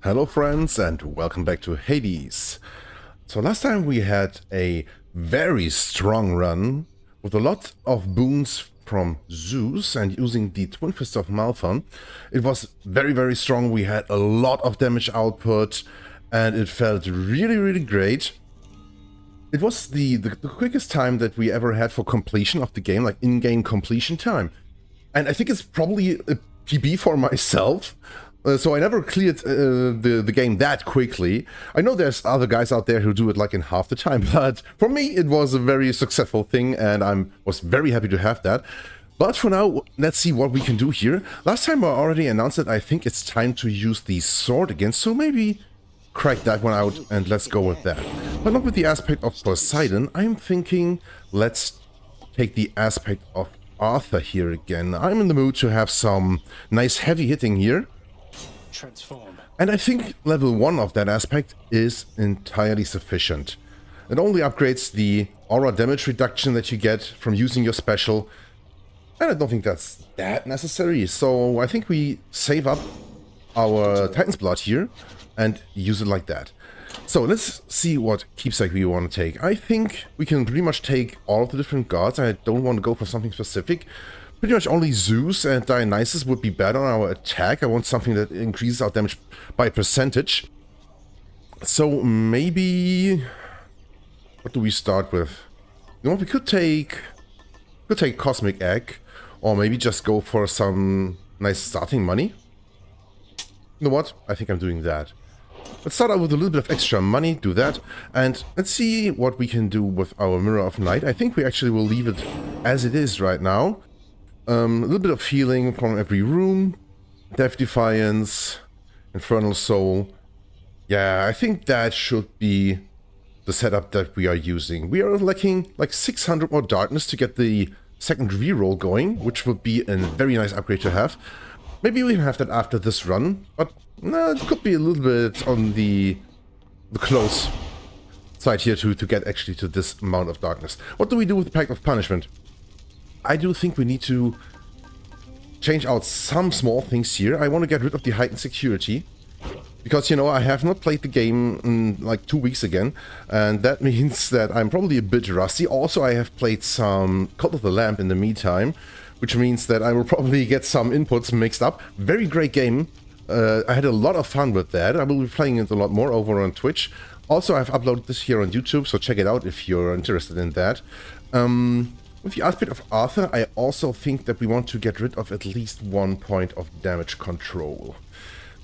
Hello friends and welcome back to Hades. So last time we had a very strong run with a lot of boons from Zeus and using the Twin Fists of Malphon. It was very strong, we had a lot of damage output and it felt really great. It was the quickest time that we ever had for completion of the game, like in-game completion time. And I think it's probably a PB for myself. So I never cleared the game that quickly. I know there's other guys out there who do it like in half the time, but for me it was a very successful thing and I was very happy to have that. But for now, let's see what we can do here. Last time I already announced that I think it's time to use the sword again, so maybe crack that one out and let's go with that. But not with the aspect of Poseidon, I'm thinking let's take the aspect of Arthur here again. I'm in the mood to have some nice heavy hitting here. Transform. And I think level 1 of that aspect is entirely sufficient. It only upgrades the aura damage reduction that you get from using your special, and I don't think that's that necessary, so I think we save up our Titan's Blood here and use it like that. So let's see what keepsake we want to take. I think we can pretty much take all of the different gods. I don't want to go for something specific. Pretty much only Zeus and Dionysus would be better on our attack. I want something that increases our damage by a percentage. So maybe... what do we start with? You know what, we could take Cosmic Egg, or maybe just go for some nice starting money. You know what? I think I'm doing that. Let's start out with a little bit of extra money, do that, and let's see what we can do with our Mirror of Night. I think we actually will leave it as it is right now. A little bit of healing from every room, Death Defiance, Infernal Soul. Yeah, I think that should be the setup that we are using. We are lacking like 600 more darkness to get the second reroll going, which would be a very nice upgrade to have. Maybe we have that after this run, but no, it could be a little bit on the close side here to get actually to this amount of darkness. What do we do with the Pact of Punishment? I do think we need to change out some small things here. I want to get rid of the heightened security. Because, you know, I have not played the game in like 2 weeks again. And that means that I'm probably a bit rusty. Also, I have played some Cult of the Lamp in the meantime. Which means that I will probably get some inputs mixed up. Very great game. I had a lot of fun with that. I will be playing it a lot more over on Twitch. Also, I've uploaded this here on YouTube, so check it out if you're interested in that. With the aspect of Arthur, I also think that we want to get rid of at least 1 point of damage control.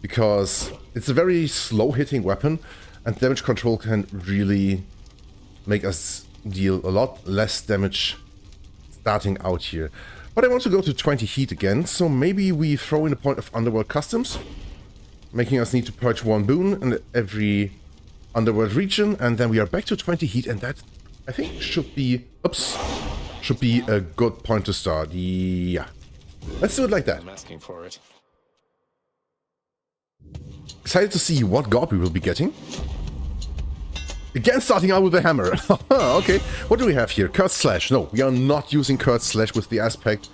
Because it's a very slow-hitting weapon, and damage control can really make us deal a lot less damage starting out here. But I want to go to 20 heat again, so maybe we throw in a point of Underworld Customs, making us need to purge 1 boon in every Underworld region, and then we are back to 20 heat, and that, I think, should be... oops. Should be a good point to start. Yeah. Let's do it like that. I'm asking for it. Excited to see what god we will be getting. Again, starting out with a hammer. Okay, what do we have here? Curse Slash. No, we are not using Curse Slash with the aspect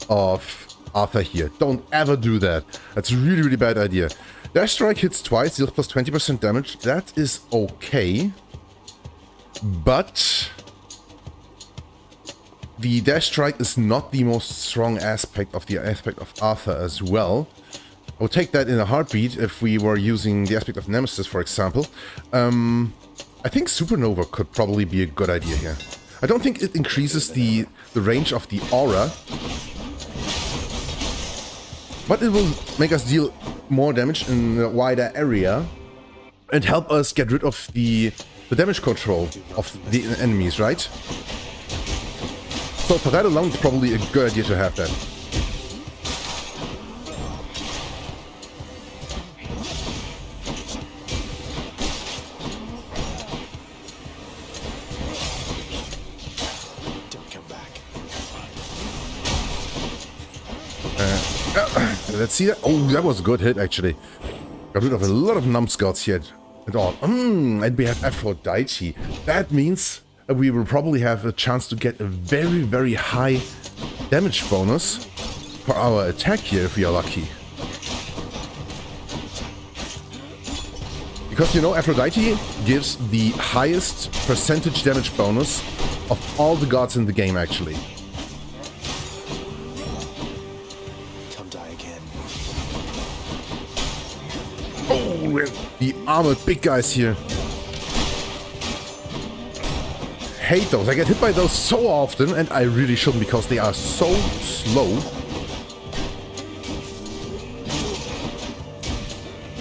of Arthur here. Don't ever do that. That's a really bad idea. Dash Strike hits twice, deals plus 20% damage. That is okay. But the Dash Strike is not the most strong aspect of the aspect of Arthur as well. I would take that in a heartbeat if we were using the aspect of Nemesis, for example. I think Supernova could probably be a good idea here. I don't think it increases the range of the aura, but it will make us deal more damage in a wider area and help us get rid of the damage control of the enemies, right? So for that alone, it's probably a good idea to have that. Don't come back. Let's see that. Oh, that was a good hit, actually. Got rid of a lot of numbskulls here at all. And we have Aphrodite. That means we will probably have a chance to get a very high damage bonus for our attack here if we are lucky. Because, you know, Aphrodite gives the highest percentage damage bonus of all the gods in the game, actually. Come die again. Oh, the armored big guys here. Hate those. I get hit by those so often, and I really shouldn't because they are so slow.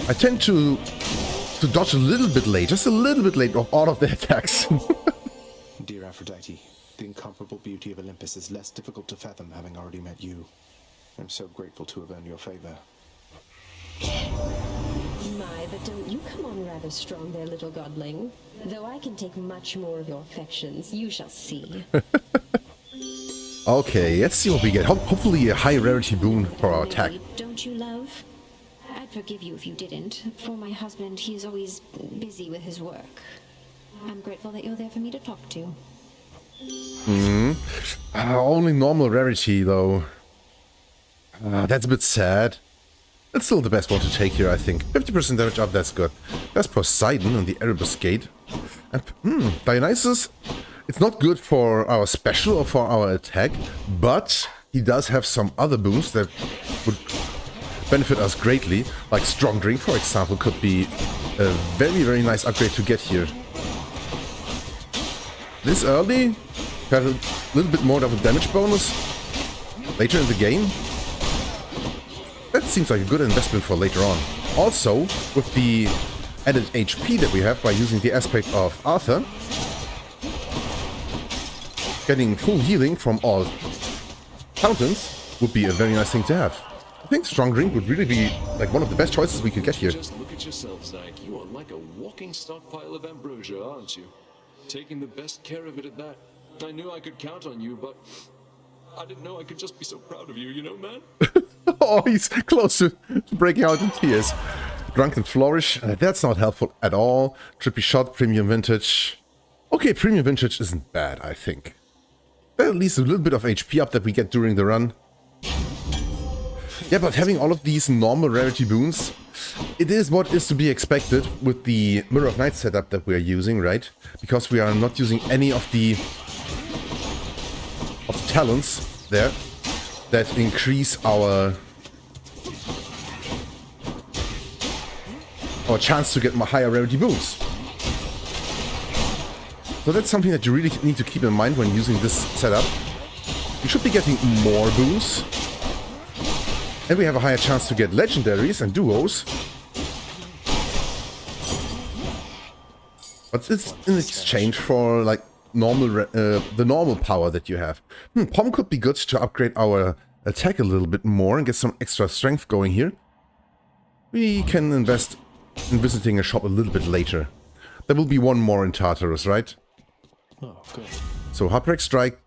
I tend to dodge a little bit late, just a little bit late of all of the attacks. Dear Aphrodite, the incomparable beauty of Olympus is less difficult to fathom having already met you. I'm so grateful to have earned your favor. My, but don't you come on rather strong there, little godling. Though I can take much more of your affections, you shall see. Okay, let's see what we get. Hopefully a high rarity boon for our attack. Don't you, love? I'd forgive you if you didn't. For my husband, he is always busy with his work. I'm grateful that you're there for me to talk to. Only normal rarity, though. That's a bit sad. It's still the best one to take here, I think. 50% damage up, that's good. That's Poseidon and the Erebus Gate. And, Dionysus, it's not good for our special or for our attack, but he does have some other boons that would benefit us greatly. Like Strong Drink, for example, could be a very, very nice upgrade to get here. This early, got a little bit more of a damage bonus later in the game. That seems like a good investment for later on. Also, with the added HP that we have by using the aspect of Arthur, getting full healing from all fountains would be a very nice thing to have. I think Strong Drink would really be like one of the best choices we could get here. Just look at yourself, Zach. You are like a walking stockpile of ambrosia, aren't you? Taking the best care of it at that. I knew I could count on you, but I didn't know I could just be so proud of you, you know, man? Oh, he's close to breaking out in tears. Drunken Flourish, that's not helpful at all. Trippy Shot, Premium Vintage. Okay, Premium Vintage isn't bad, I think. At least a little bit of HP up that we get during the run. Yeah, but having all of these normal rarity boons, it is what is to be expected with the Mirror of Night setup that we are using, right? Because we are not using any of the talents there that increase our chance to get higher rarity boons. So that's something that you really need to keep in mind when using this setup. You should be getting more boons. And we have a higher chance to get legendaries and duos. But it's in exchange for like normal the normal power that you have. Pom could be good to upgrade our attack a little bit more and get some extra strength going here. We can invest in visiting a shop a little bit later. There will be one more in Tartarus, right? Oh, good. So Heartbreak Strike.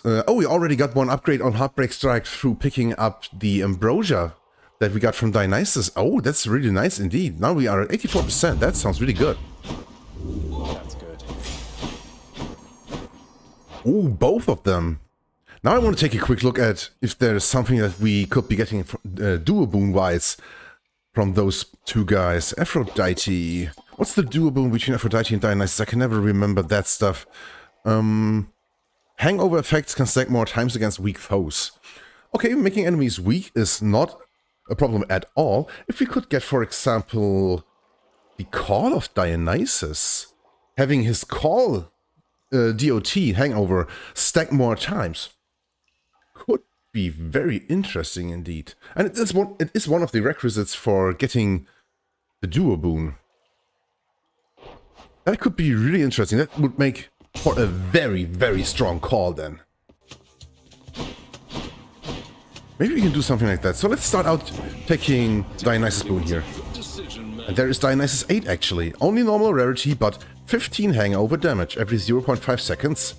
Oh, we already got one upgrade on Heartbreak Strike through picking up the Ambrosia that we got from Dionysus. Oh, that's really nice indeed. Now we are at 84%. That sounds really good. That's good. Oh, both of them. Now I want to take a quick look at if there's something that we could be getting duo boon-wise from those two guys. Aphrodite. What's the duo boon between Aphrodite and Dionysus? I can never remember that stuff. Hangover effects can stack more times against weak foes. Okay, making enemies weak is not a problem at all. If we could get, for example, the Call of Dionysus, having his call DOT hangover stack more times, could be very interesting indeed. And it is one of the requisites for getting the duo boon. That could be really interesting. That would make for a very, very strong call then. Maybe we can do something like that. So let's start out taking Dionysus boon here. And there is Dionysus 8 actually. Only normal rarity, but 15 hangover damage every 0.5 seconds.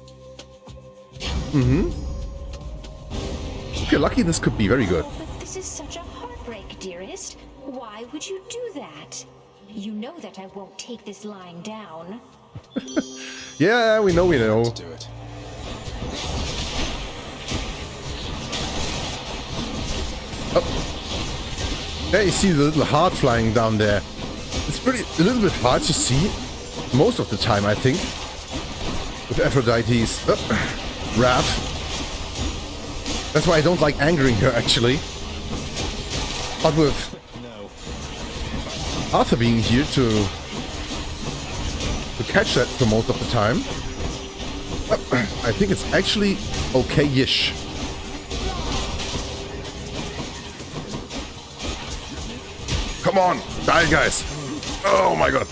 If you're lucky, this could be very good. But this is such a heartbreak, dearest. Why would you do that? You know that I won't take this lying down. Yeah, we know. Let's do it. Oh. There you see the little heart flying down there. It's a little bit hard to see most of the time, I think, with Aphrodite's wrath. That's why I don't like angering her, actually. But with Arthur being here to catch that for most of the time, I think it's actually okay-ish. Come on, die, guys! Oh my god!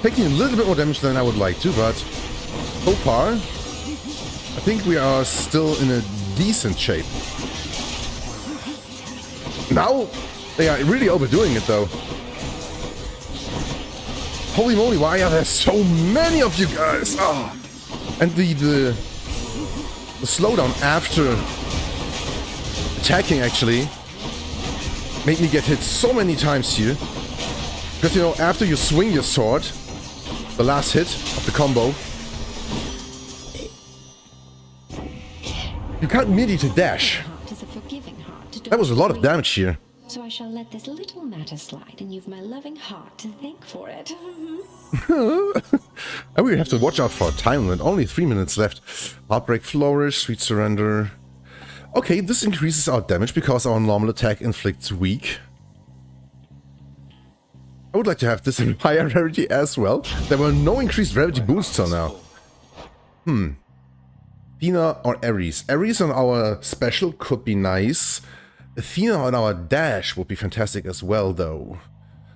Taking a little bit more damage than I would like to, but so far, I think we are still in a decent shape. Now, they are really overdoing it, though. Holy moly, why are there so many of you guys? Oh. And the slowdown after attacking, actually, made me get hit so many times here. Because, you know, after you swing your sword, the last hit of the combo, you can't immediately dash. That was a lot of damage here. So I shall let this little matter slide, and you've my loving heart to thank for it. And we have to watch out for a time limit. Only 3 minutes left. Heartbreak Flourish, Sweet Surrender. Okay, this increases our damage because our normal attack inflicts weak. I would like to have this in higher rarity as well. There were no increased rarity boosts till now. Athena or Ares. Ares on our special could be nice. Athena on our dash would be fantastic as well, though.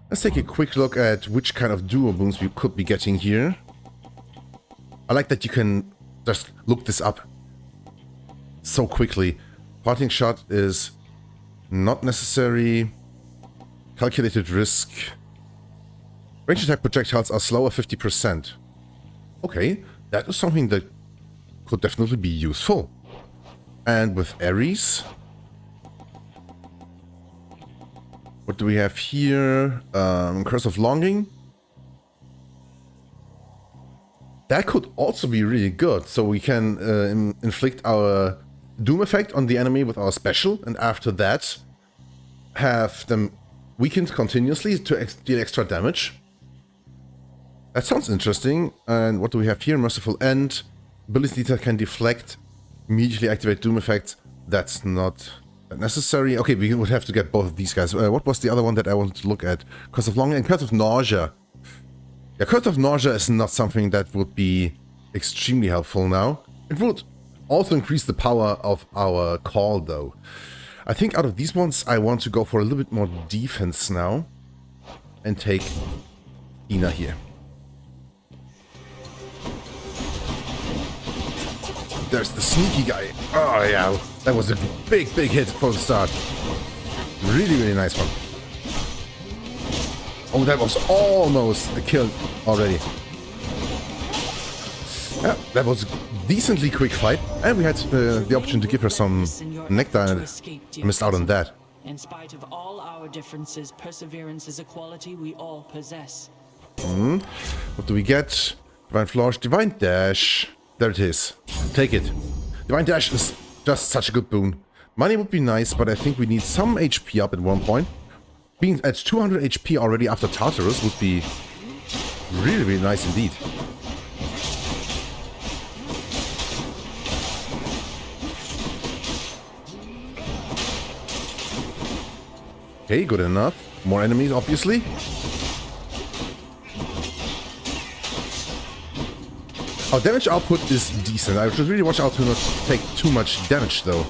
Let's take a quick look at which kind of duo boons we could be getting here. I like that you can just look this up so quickly. Parting shot is not necessary. Calculated risk. Range attack projectiles are slower 50%. Okay, that is something that could definitely be useful. And with Ares, what do we have here? Curse of Longing. That could also be really good. So we can inflict our Doom effect on the enemy with our special, and after that have them weakened continuously to deal extra damage. That sounds interesting. And what do we have here? Merciful End. Ability that can deflect, immediately activate Doom effects. That's not necessary. Okay, we would have to get both of these guys. What was the other one that I wanted to look at? Curse of Longing and Curse of Nausea. Yeah, Curse of Nausea is not something that would be extremely helpful now. It would also increase the power of our call, though. I think out of these ones, I want to go for a little bit more defense now. And take Ina here. There's the sneaky guy. Oh, yeah. That was a big hit for the start. Really nice one. Oh, that was almost a kill already. Yeah, that was a decently quick fight. And we had the option to give her some nectar, and I missed out on that. In spite of all our differences, perseverance is a quality we all possess. What do we get? Divine Flourish, Divine Dash. There it is. Take it. Divine Dash is just such a good boon. Money would be nice, but I think we need some HP up at one point. Being at 200 HP already after Tartarus would be really nice indeed. Okay, good enough. More enemies, obviously. Our damage output is decent. I should really watch out to not take too much damage, though.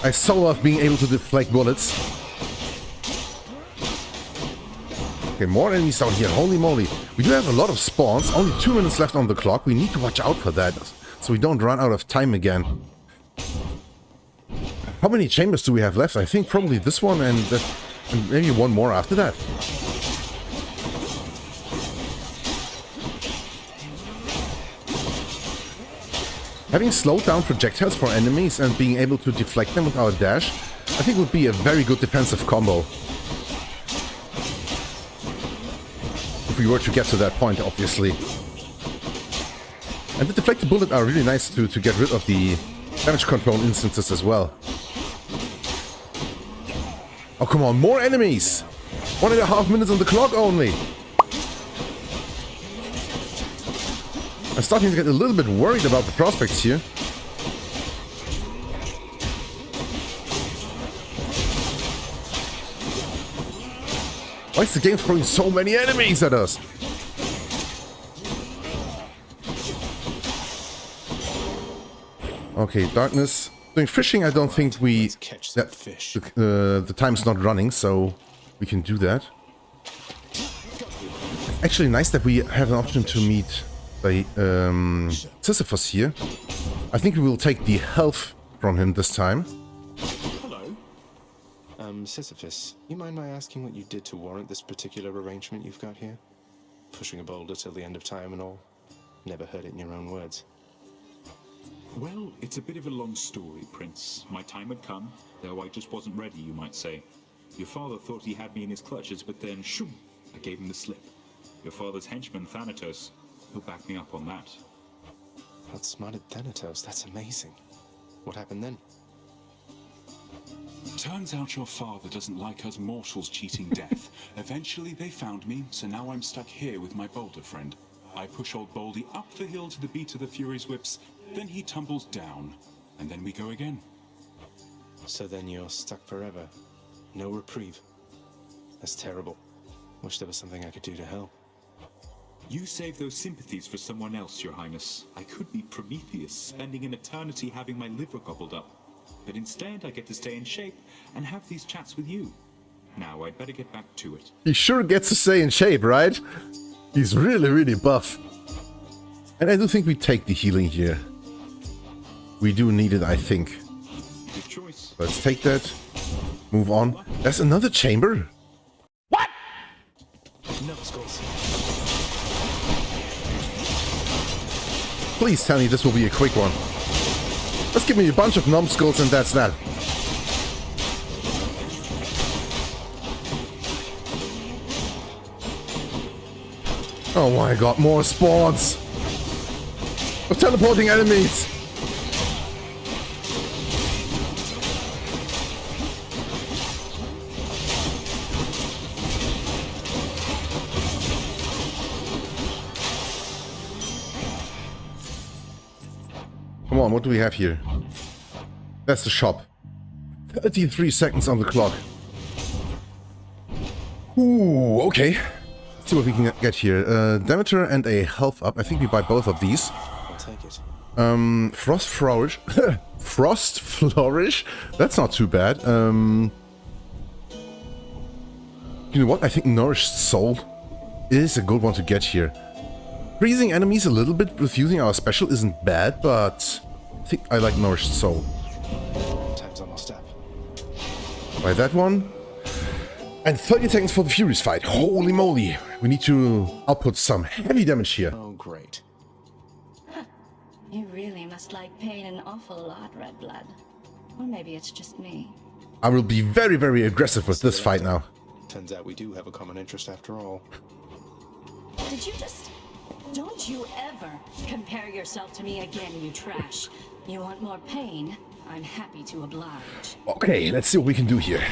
I so love being able to deflect bullets. Okay, more enemies down here. Holy moly. We do have a lot of spawns. Only 2 minutes left on the clock. We need to watch out for that, so we don't run out of time again. How many chambers do we have left? I think probably this one and maybe one more after that. Having slowed down projectiles for enemies and being able to deflect them with our dash, I think would be a very good defensive combo. if we were to get to that point, obviously. And the deflected bullet are really nice to get rid of the damage control instances as well. Oh, come on, more enemies! 1.5 minutes on the clock only! I'm starting to get a little bit worried about the prospects here. Why is the game throwing so many enemies at us? Okay, darkness. Doing fishing, I don't think we... Catch that fish. The time's not running, so we can do that. Actually, nice that we have an option to meet by Sisyphus here. I think we will take the health from him this time. Hello. Sisyphus, you mind my asking what you did to warrant this particular arrangement you've got here? Pushing a boulder till the end of time and all? Never heard it in your own words. Well, it's a bit of a long story, Prince. My time had come, though I just wasn't ready, you might say. Your father thought he had me in his clutches, but then, shoom, I gave him the slip. Your father's henchman, Thanatos, he'll back me up on that. Outsmarted Thanatos, that's amazing. What happened then? Turns out your father doesn't like us mortals cheating death. Eventually they found me, so now I'm stuck here with my boulder friend. I push old Baldy up the hill to the beat of the Fury's whips, then he tumbles down, and then we go again. So then you're stuck forever. No reprieve. That's terrible. Wish there was something I could do to help. You save those sympathies for someone else, Your Highness. I could be Prometheus, spending an eternity having my liver gobbled up. But instead, I get to stay in shape and have these chats with you. Now, I'd better get back to it. He sure gets to stay in shape, right? He's really, really buff. And I do think we take the healing here. We do need it, I think. Good choice. Let's take that. Move on. There's another chamber? What? Numbskulls. Please tell me this will be a quick one. Just give me a bunch of numbskulls and that's that. Oh my god, more spawns! Of teleporting enemies! Come on, what do we have here? That's the shop. 33 seconds on the clock. Ooh, okay. Let's see what we can get here. Demeter and a health up. I think we buy both of these. I'll take it. Frost Flourish. Frost Flourish? That's not too bad. You know what? I think Nourished Soul is a good one to get here. Freezing enemies a little bit with using our special isn't bad, but I think I like Nourished Soul. Time's almost up. Buy that one. And 30 seconds for the Furies fight. Holy moly. We need to output some heavy damage here. Oh, great. You really must like pain an awful lot, Red Blood. Or maybe it's just me. I will be very, very aggressive with this fight now. Turns out we do have a common interest after all. Did you just... Don't you ever compare yourself to me again, you trash. You want more pain? I'm happy to oblige. Okay, let's see what we can do here.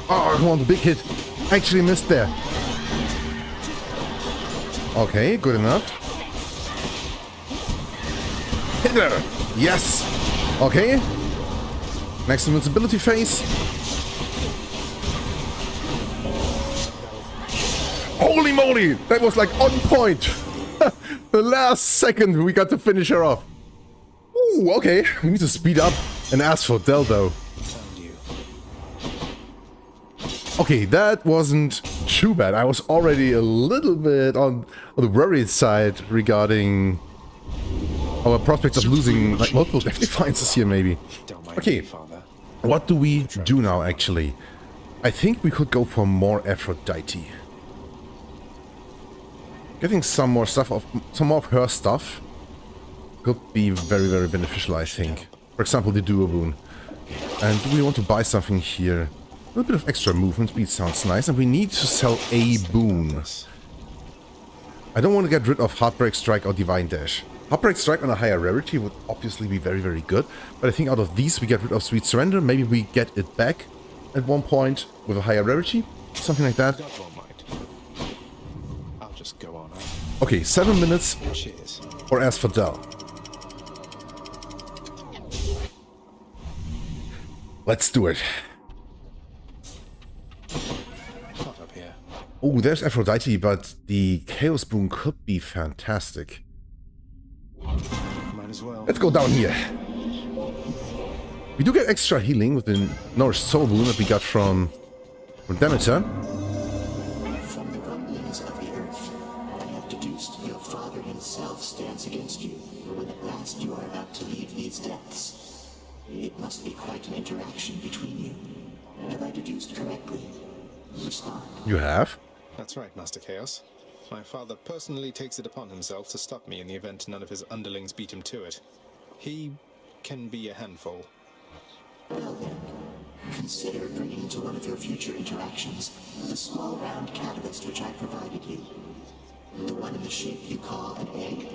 Oh, come on, the big hit. Actually missed there. Okay, good enough. Hit her! Yes! Okay. Next invincibility phase. Holy moly! That was like on point! The last second we got to finish her off. Ooh, okay. We need to speed up and ask for Deldo. Okay, that wasn't too bad. I was already a little bit on the worried side regarding our prospects of losing like multiple death defiances here, maybe. Okay, what do we do now, actually? I think we could go for more Aphrodite. Getting some more of her stuff could be very, very beneficial, I think. For example, the duo boon. And do we want to buy something here? A little bit of extra movement speed sounds nice, and we need to sell a boon. I don't want to get rid of Heartbreak Strike or Divine Dash. Heartbreak Strike on a higher rarity would obviously be very, very good, but I think out of these we get rid of Sweet Surrender. Maybe we get it back at one point with a higher rarity, something like that. I'll just go on. Okay, 7 minutes Cheers. for Asphodel. Let's do it. Hot up here. Oh, there's Aphrodite, but the Chaos Boon could be fantastic. Might as well. Let's go down here. We do get extra healing with the Nourished Soul Boon that we got from Demeter. From the rumblings of the earth, I have deduced your father himself stands against you when at last you are about to leave these depths. It must be quite an interaction between you. Have I deduced correctly? Respond. You have? That's right, Master Chaos. My father personally takes it upon himself to stop me in the event none of his underlings beat him to it. He can be a handful. Well then, consider bringing to one of your future interactions the small round catalyst which I provided you. The one in the shape you call an egg.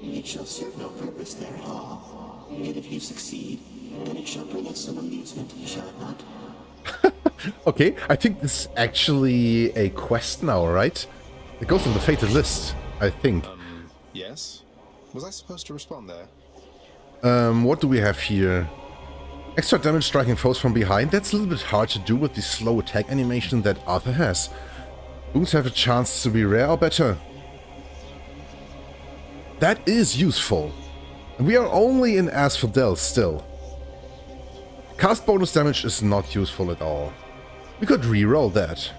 It shall serve no purpose there at all. Yet if you succeed, then it shall bring us some amusement, shall it not? Okay, I think this is actually a quest now, right? It goes on the fated list, I think. Yes? Was I supposed to respond there? What do we have here? Extra damage striking foes from behind. That's a little bit hard to do with the slow attack animation that Arthur has. Boons have a chance to be rare or better. That is useful. And we are only in Asphodel still. Cast bonus damage is not useful at all. We could reroll that.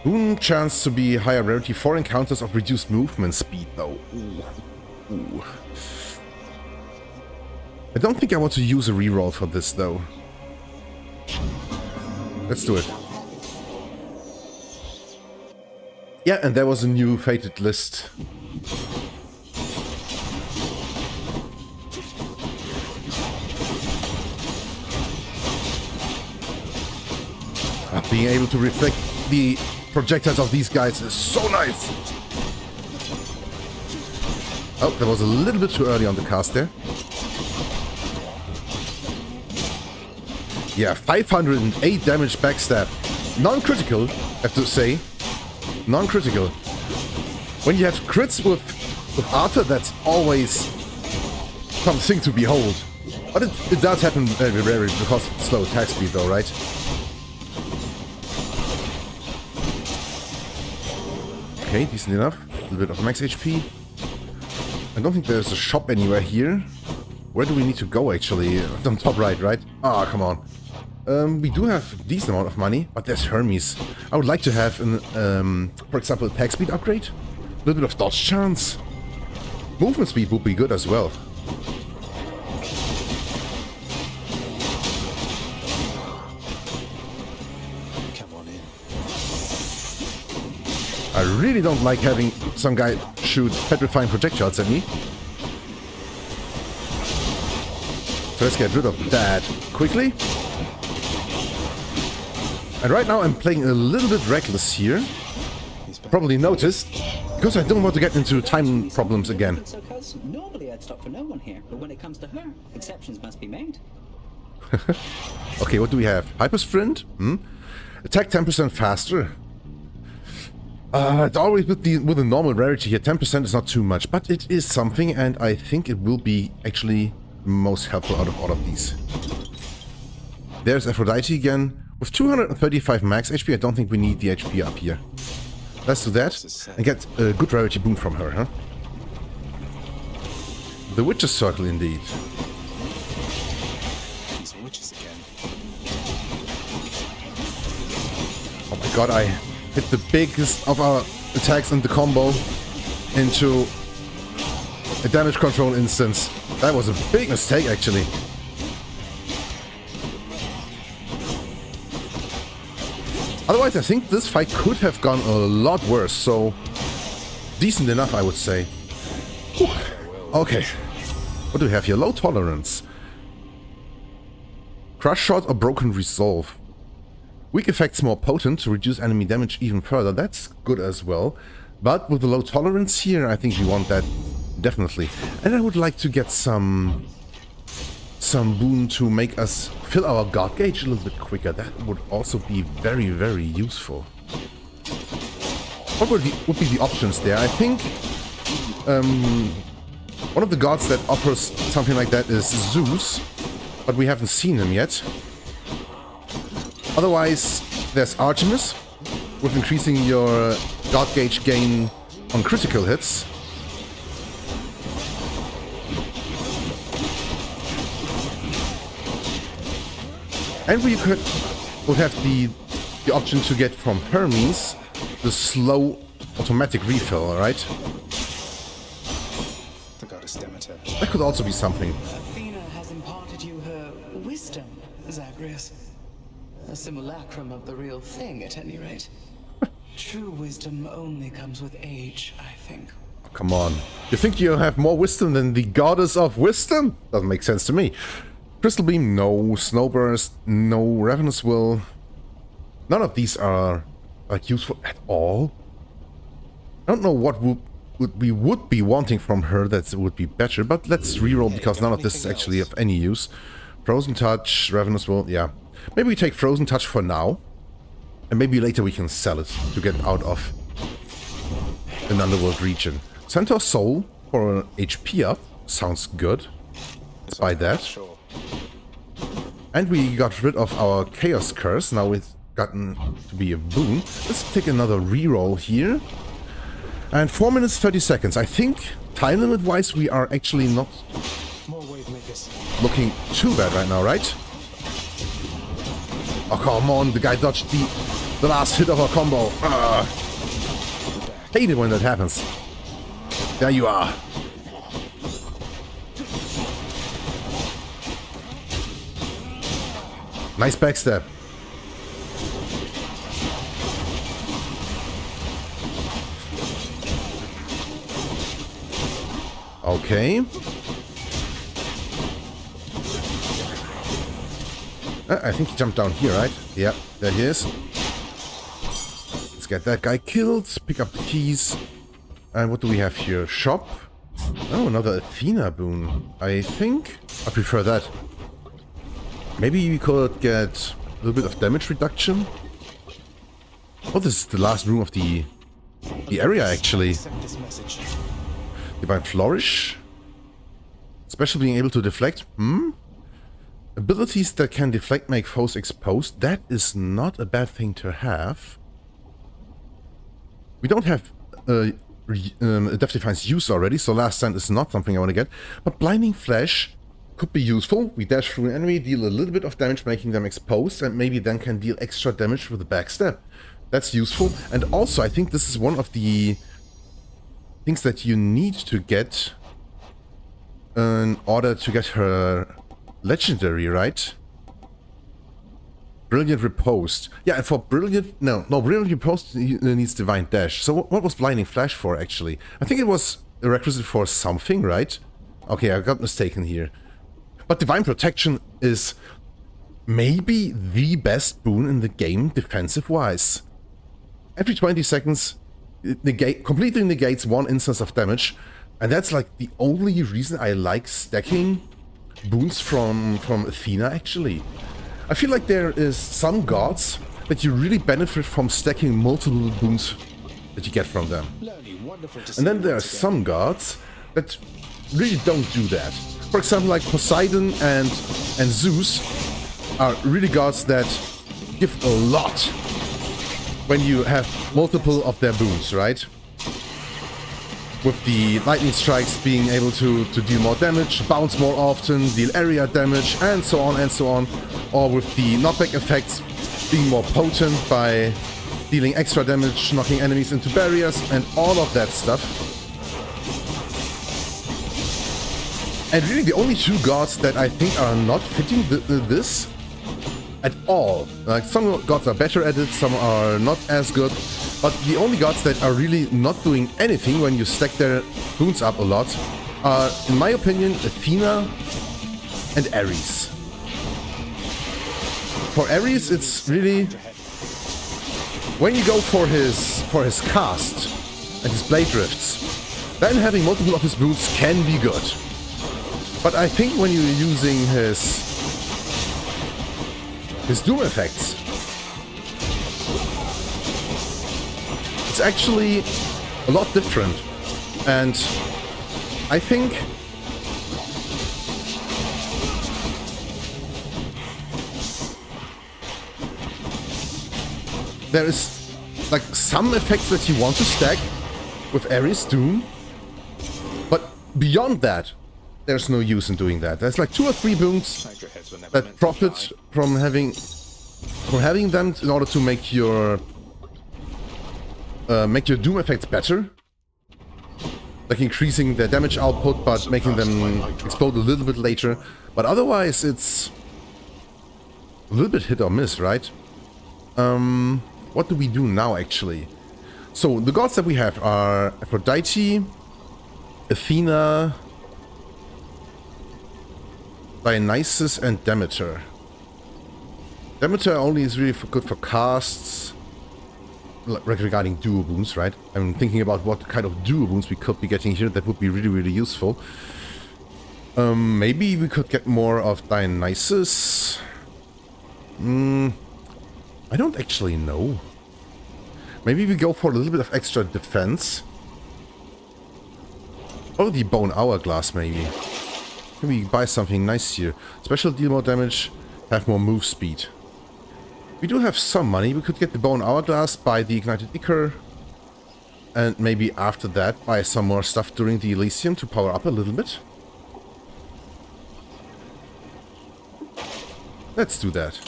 Boon chance to be higher rarity for encounters of reduced movement speed though. Ooh. Ooh. I don't think I want to use a reroll for this though. Let's do it. Yeah, and there was a new fated list. Being able to reflect the projectiles of these guys is so nice. Oh, that was a little bit too early on the cast there. Yeah, 508 damage backstab. Non-critical, I have to say. Non-critical. When you have crits with Arthur, that's always something to behold. But it does happen very rarely because of slow attack speed though, right? Okay, decent enough. A little bit of max HP. I don't think there's a shop anywhere here. Where do we need to go actually? On top right, right? Ah, come on. We do have a decent amount of money, but there's Hermes. I would like to have an, for example, attack speed upgrade. A little bit of dodge chance. Movement speed would be good as well. Come on in. I really don't like having some guy shoot petrifying projectiles at me. So let's get rid of that quickly. And right now I'm playing a little bit reckless here. Probably noticed, because I don't want to get into time problems again. So, cuz, normally I'd stop for no one here, but when it comes to her, exceptions must be made. Okay, what do we have? Hyper Sprint? Attack 10% faster. It's always with the normal rarity here, 10% is not too much, but it is something, and I think it will be actually most helpful out of all of these. There's Aphrodite again. With 235 max HP, I don't think we need the HP up here. Let's do that and get a good rarity boon from her, huh? The Witch's Circle, indeed. These witches again. Oh my god, I hit the biggest of our attacks in the combo into a damage control instance. That was a big mistake, actually. Otherwise, I think this fight could have gone a lot worse, so decent enough, I would say. Whew. Okay, what do we have here? Low tolerance. Crush shot or broken resolve. Weak effects more potent to reduce enemy damage even further. That's good as well. But with the low tolerance here, I think we want that definitely. And I would like to get some boon to make us fill our guard gauge a little bit quicker. That would also be very, very useful. What would be the options there? I think one of the gods that offers something like that is Zeus, but we haven't seen him yet. Otherwise, there's Artemis, with increasing your guard gauge gain on critical hits. And we would have the option to get from Hermes the slow automatic refill, alright? The goddess Demeter. That could also be something. Athena has imparted you her wisdom, Zagreus. A simulacrum of the real thing, at any rate. True wisdom only comes with age, I think. Come on. You think you have more wisdom than the goddess of wisdom? Doesn't make sense to me. Crystal Beam, no. Snowburst, no. Ravenous Will. None of these are like useful at all. I don't know what we would be wanting from her that would be better, but let's reroll because none of this is actually of any use. Frozen Touch, Ravenous Will, yeah. Maybe we take Frozen Touch for now, and maybe later we can sell it to get out of an underworld region. Centaur Soul for an HP up, sounds good. Let's buy that. And we got rid of our Chaos Curse, now it's gotten to be a boon. Let's take another reroll here. And 4 minutes 30 seconds. I think time limit wise we are actually not looking too bad right now, right? Oh, come on, the guy dodged the last hit of our combo. Hate it when that happens. There you are. Nice backstab. Okay. I think he jumped down here, right? Yeah, there he is. Let's get that guy killed, pick up the keys. And what do we have here? Shop. Oh, another Athena boon. I think I prefer that. Maybe we could get a little bit of damage reduction. Oh, this is the last room of the area, actually. Divine Flourish. Special being able to deflect. Abilities that can deflect make foes exposed. That is not a bad thing to have. We don't have Death Defiance use already, so Last Stand is not something I want to get. But Blinding Flash could be useful. We dash through an enemy, deal a little bit of damage, making them exposed, and maybe then can deal extra damage with a backstab. That's useful. And also, I think this is one of the things that you need to get in order to get her legendary, right? Brilliant Riposte. Yeah, and for Brilliant... No, Brilliant Riposte needs Divine Dash. So what was Blinding Flash for, actually? I think it was a requisite for something, right? Okay, I got mistaken here. But Divine Protection is maybe the best boon in the game, defensive-wise. Every 20 seconds, it completely negates one instance of damage. And that's like the only reason I like stacking boons from Athena, actually. I feel like there is some gods that you really benefit from stacking multiple boons that you get from them. And then there are some gods that really don't do that. For example, like Poseidon and Zeus are really gods that give a lot when you have multiple of their boons, right? With the lightning strikes being able to deal more damage, bounce more often, deal area damage, and so on and so on. Or with the knockback effects being more potent by dealing extra damage, knocking enemies into barriers, and all of that stuff. And really the only two gods that I think are not fitting this at all. Like, some gods are better at it, some are not as good. But the only gods that are really not doing anything when you stack their boons up a lot are, in my opinion, Athena and Ares. For Ares, it's really when you go for his cast and his blade drifts, then having multiple of his boons can be good. But I think when you're using his doom effects, it's actually a lot different. And I think there is like some effects that you want to stack with Ares Doom, but beyond that, there's no use in doing that. There's like 2 or 3 boons that profit from having them in order to make your Doom effects better, like increasing their damage output, but making them explode a little bit later. But otherwise, it's a little bit hit or miss, right? What do we do now, actually? So, the gods that we have are Aphrodite, Athena, Dionysus, and Demeter. Demeter only is really good for casts, regarding duo boons, right? I'm thinking about what kind of duo boons we could be getting here that would be really, really useful. Maybe we could get more of Dionysus. I don't actually know. Maybe we go for a little bit of extra defense. Or the Bone Hourglass, maybe. Can we buy something nice here? Special deal more damage, have more move speed. We do have some money. We could get the Bone Hourglass, buy the Ignited Ichor, and maybe after that buy some more stuff during the Elysium to power up a little bit. Let's do that.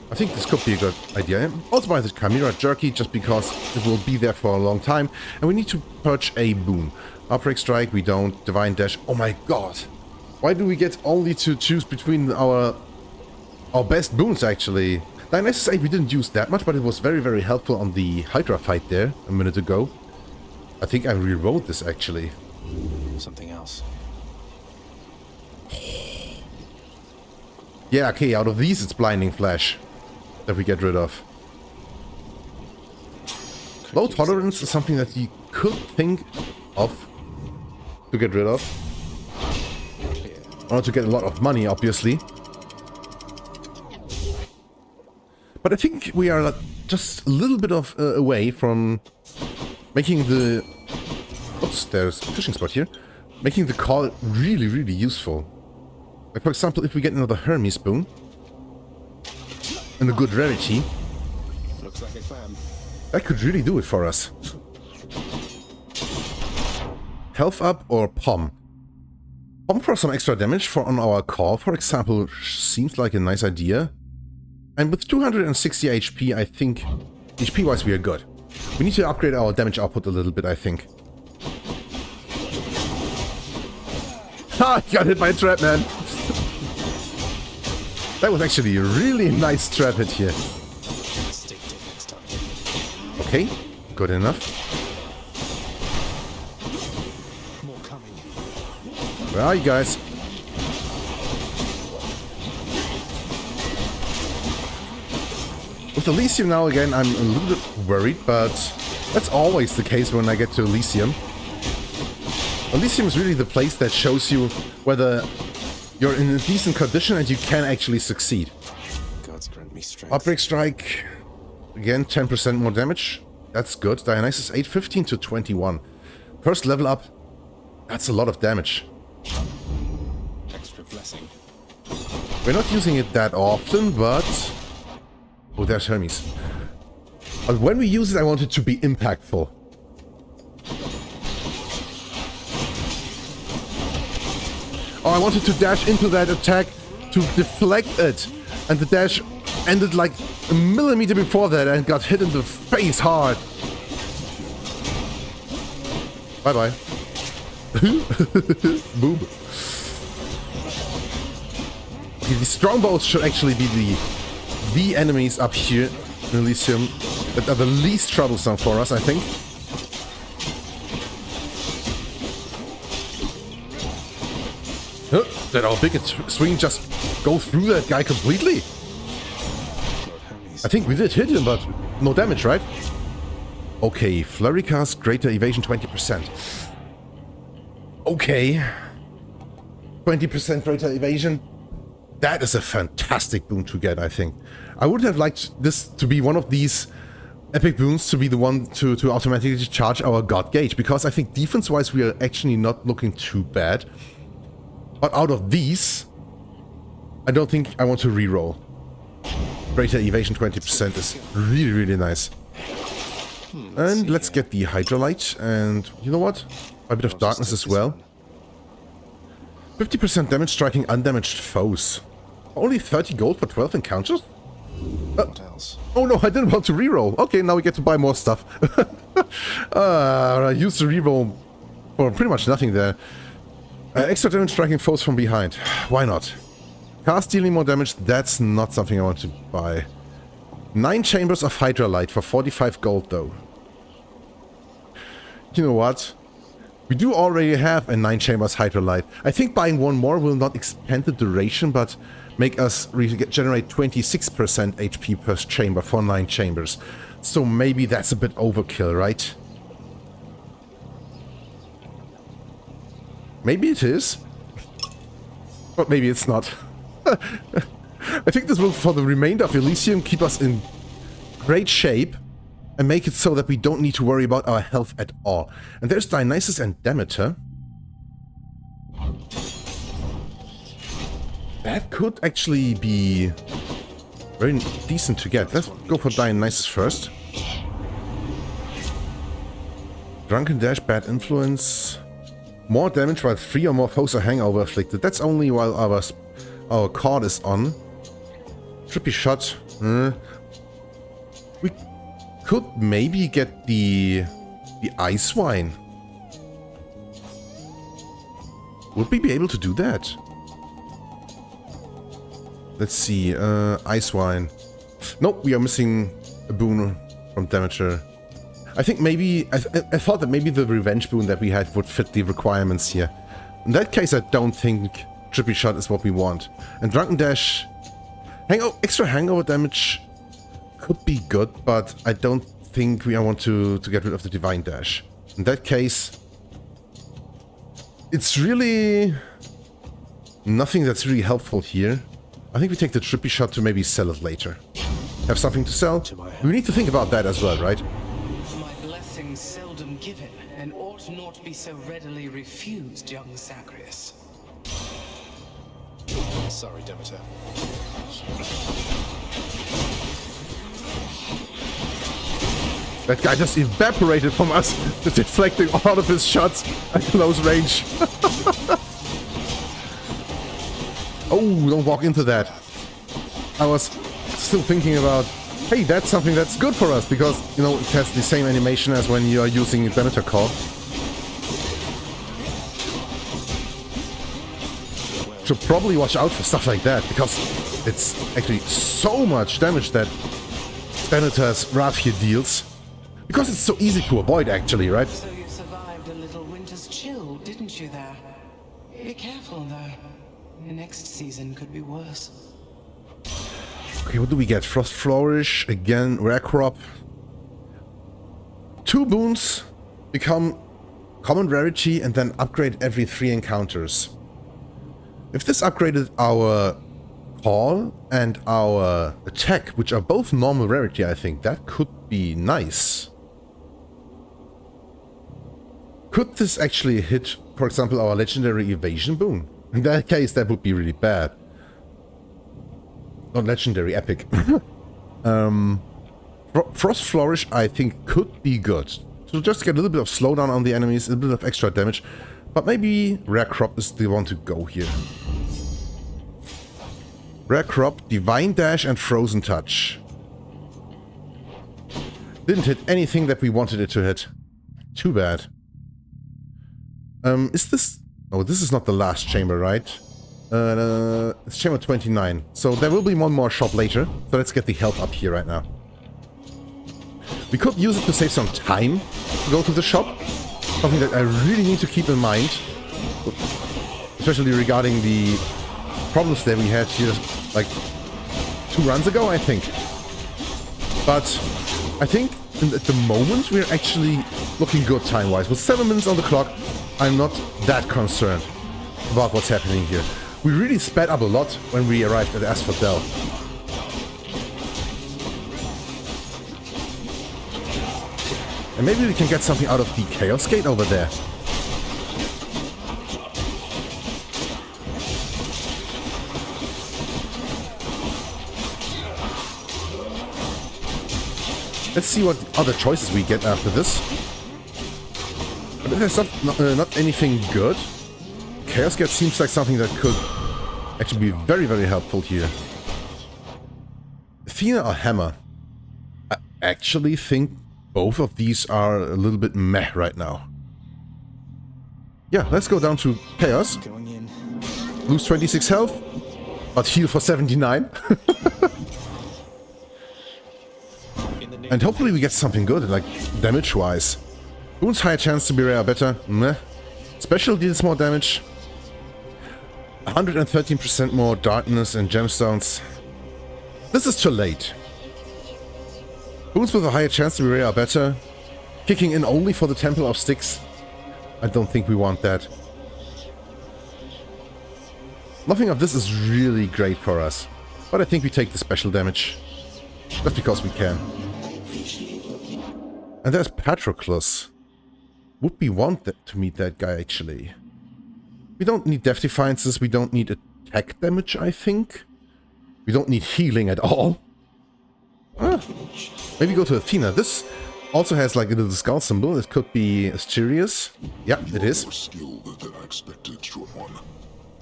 I think this could be a good idea. Also buy the Chimera Jerky, just because it will be there for a long time. And we need to purge a boon. Outbreak Strike, we don't. Divine Dash. Oh my god. Why do we get only to choose between our best boons, actually? Dionysus 8 we didn't use that much, but it was very, very helpful on the Hydra fight there a minute ago. I think I rewrote this, actually. Something else. Yeah, okay, out of these it's Blinding Flash that we get rid of. Low tolerance is something that you could think of to get rid of. Or to get a lot of money, obviously. But I think we are just a little bit of away from making the... Oops, there's a fishing spot here. Making the call really, really useful. Like, for example, if we get another Hermes boon and a good rarity, Looks like a clam. that could really do it for us. Health up or Pom? Pom for some extra damage for on our call, for example, seems like a nice idea. And with 260 HP, I think HP-wise we are good. We need to upgrade our damage output a little bit, I think. Ha! Got hit by a trap, man! That was actually a really nice trap hit here. Okay, good enough. More coming. Where are you guys? With Elysium now again, I'm a little bit worried, but that's always the case when I get to Elysium. Elysium is really the place that shows you whether you're in a decent condition and you can actually succeed. Gods grant me strength. Outbreak Strike, again 10% more damage. That's good. Dionysus 8, 15 to 21. First level up, that's a lot of damage. Extra blessing. We're not using it that often, but... Oh, there's Hermes. But when we use it, I want it to be impactful. Oh, I wanted to dash into that attack to deflect it. And the dash ended like a millimeter before that and got hit in the face hard. Bye-bye. Boom. The strongbows should actually be the enemies up here in Elysium that are the least troublesome for us, I think. Did our big swing just go through that guy completely? I think we did hit him, but no damage, right? Okay, Flurry cast, greater evasion 20%. Okay. 20% greater evasion. That is a fantastic boon to get, I think. I would have liked this to be one of these epic boons to be the one to automatically charge our God Gauge, because I think defense-wise we are actually not looking too bad. But out of these, I don't think I want to reroll. Greater evasion 20% is really, really nice. And let's get the Hydra Light, and you know what? A bit of darkness as well. 50% damage striking undamaged foes. Only 30 gold for 12 encounters? What else? Oh no, I didn't want to reroll. Okay, now we get to buy more stuff. I used the reroll for pretty much nothing there. Extra damage striking foes from behind. Why not? Cast dealing more damage, that's not something I want to buy. 9 chambers of Hydra Light for 45 gold though. You know what? We do already have a 9 chambers Hydra Light. I think buying one more will not expand the duration, but make us generate 26% HP per chamber for 9 chambers. So maybe that's a bit overkill, right? Maybe it is. But maybe it's not. I think this will, for the remainder of Elysium, keep us in great shape and make it so that we don't need to worry about our health at all. And there's Dionysus and Demeter. That could actually be very decent to get. Let's go for Dionysus first. Drunken Dash, Bad Influence. More damage while 3 or more foes are hangover afflicted. That's only while our card is on. Trippy Shot. We could maybe get the Ice Wine. Would we be able to do that? Let's see. Ice Wine. Nope, we are missing a boon from Demeter. I think maybe... I thought that maybe the Revenge boon that we had would fit the requirements here. In that case, I don't think Trippy Shot is what we want. And Drunken Dash... extra hangover damage could be good, but I don't think we want to get rid of the Divine Dash. In that case... it's really... nothing that's really helpful here. I think we take the Trippy Shot to maybe sell it later. Have something to sell? We need to think about that as well, right? Seldom given, and ought not be so readily refused, young Zagreus. Sorry, Demeter. That guy just evaporated from us, deflecting all of his shots at close range. Oh, don't walk into that. I was still thinking about... hey, that's something that's good for us, because, you know, it has the same animation as when you are using Demeter Core. Should probably watch out for stuff like that, because it's actually so much damage that Demeter's Wrath here deals. Because it's so easy to avoid, actually, right? So you survived a little winter's chill, didn't you there? Be careful, though. The next season could be worse. Okay, what do we get? Frost Flourish, again, Rare Crop. 2 boons become common rarity and then upgrade every 3 encounters. If this upgraded our call and our attack, which are both normal rarity, I think that could be nice. Could this actually hit, for example, our legendary evasion boon? In that case, that would be really bad. Not legendary, epic. Frost Flourish, I think, could be good. So just get a little bit of slowdown on the enemies, a bit of extra damage. But maybe Rare Crop is the one to go here. Rare Crop, Divine Dash, and Frozen Touch. Didn't hit anything that we wanted it to hit. Too bad. Is this... oh, this is not the last chamber, right? It's chamber 29. So there will be one more shop later. So let's get the health up here right now. We could use it to save some time to go to the shop. Something that I really need to keep in mind. Especially regarding the problems that we had here like 2 runs ago, I think. But I think at the moment we're actually looking good time-wise. With 7 minutes on the clock, I'm not that concerned about what's happening here. We really sped up a lot when we arrived at Asphodel. And maybe we can get something out of the Chaos Gate over there. Let's see what other choices we get after this. But if there's not anything good, Chaos Gate seems like something that could actually be very, very helpful here. Athena or Hammer? I actually think both of these are a little bit meh right now. Yeah, let's go down to Chaos. Going in. Lose 26 health, but heal for 79. And hopefully we get something good, like damage-wise. Boon's higher chance to be rare better. Meh. Special deals more damage. 113% more darkness and gemstones. This is too late. Boons with a higher chance to be rare are better. Kicking in only for the Temple of Styx. I don't think we want that. Nothing of this is really great for us. But I think we take the special damage. Just because we can. And there's Patroclus. Would we want to meet that guy, actually? We don't need Death Defiances, we don't need attack damage, I think. We don't need healing at all. Maybe go to Athena. This also has like a little skull symbol. It could be Asterius. Yeah, it is. Skill than I expected, short one.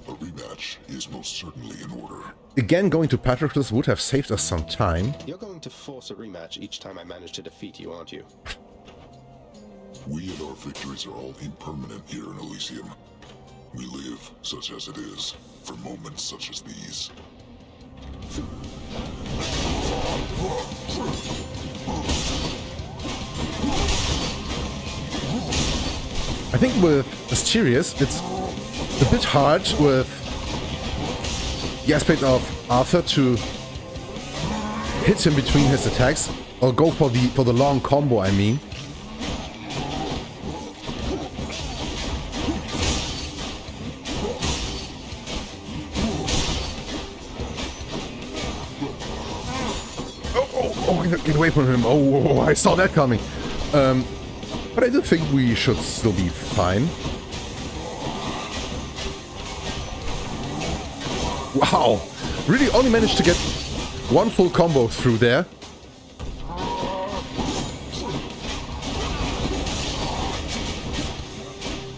A rematch is most certainly in order. Again, going to Patroclus would have saved us some time. You're going to force a rematch each time I manage to defeat you, aren't you? We and our victories are all impermanent here in Elysium. We live, such as it is, for moments such as these. I think with Asterius, it's a bit hard with the aspect of Arthur to hit him between his attacks, or go for the long combo, I mean. Get away from him. Oh, I saw that coming. But I do think we should still be fine. Wow. Really only managed to get one full combo through there.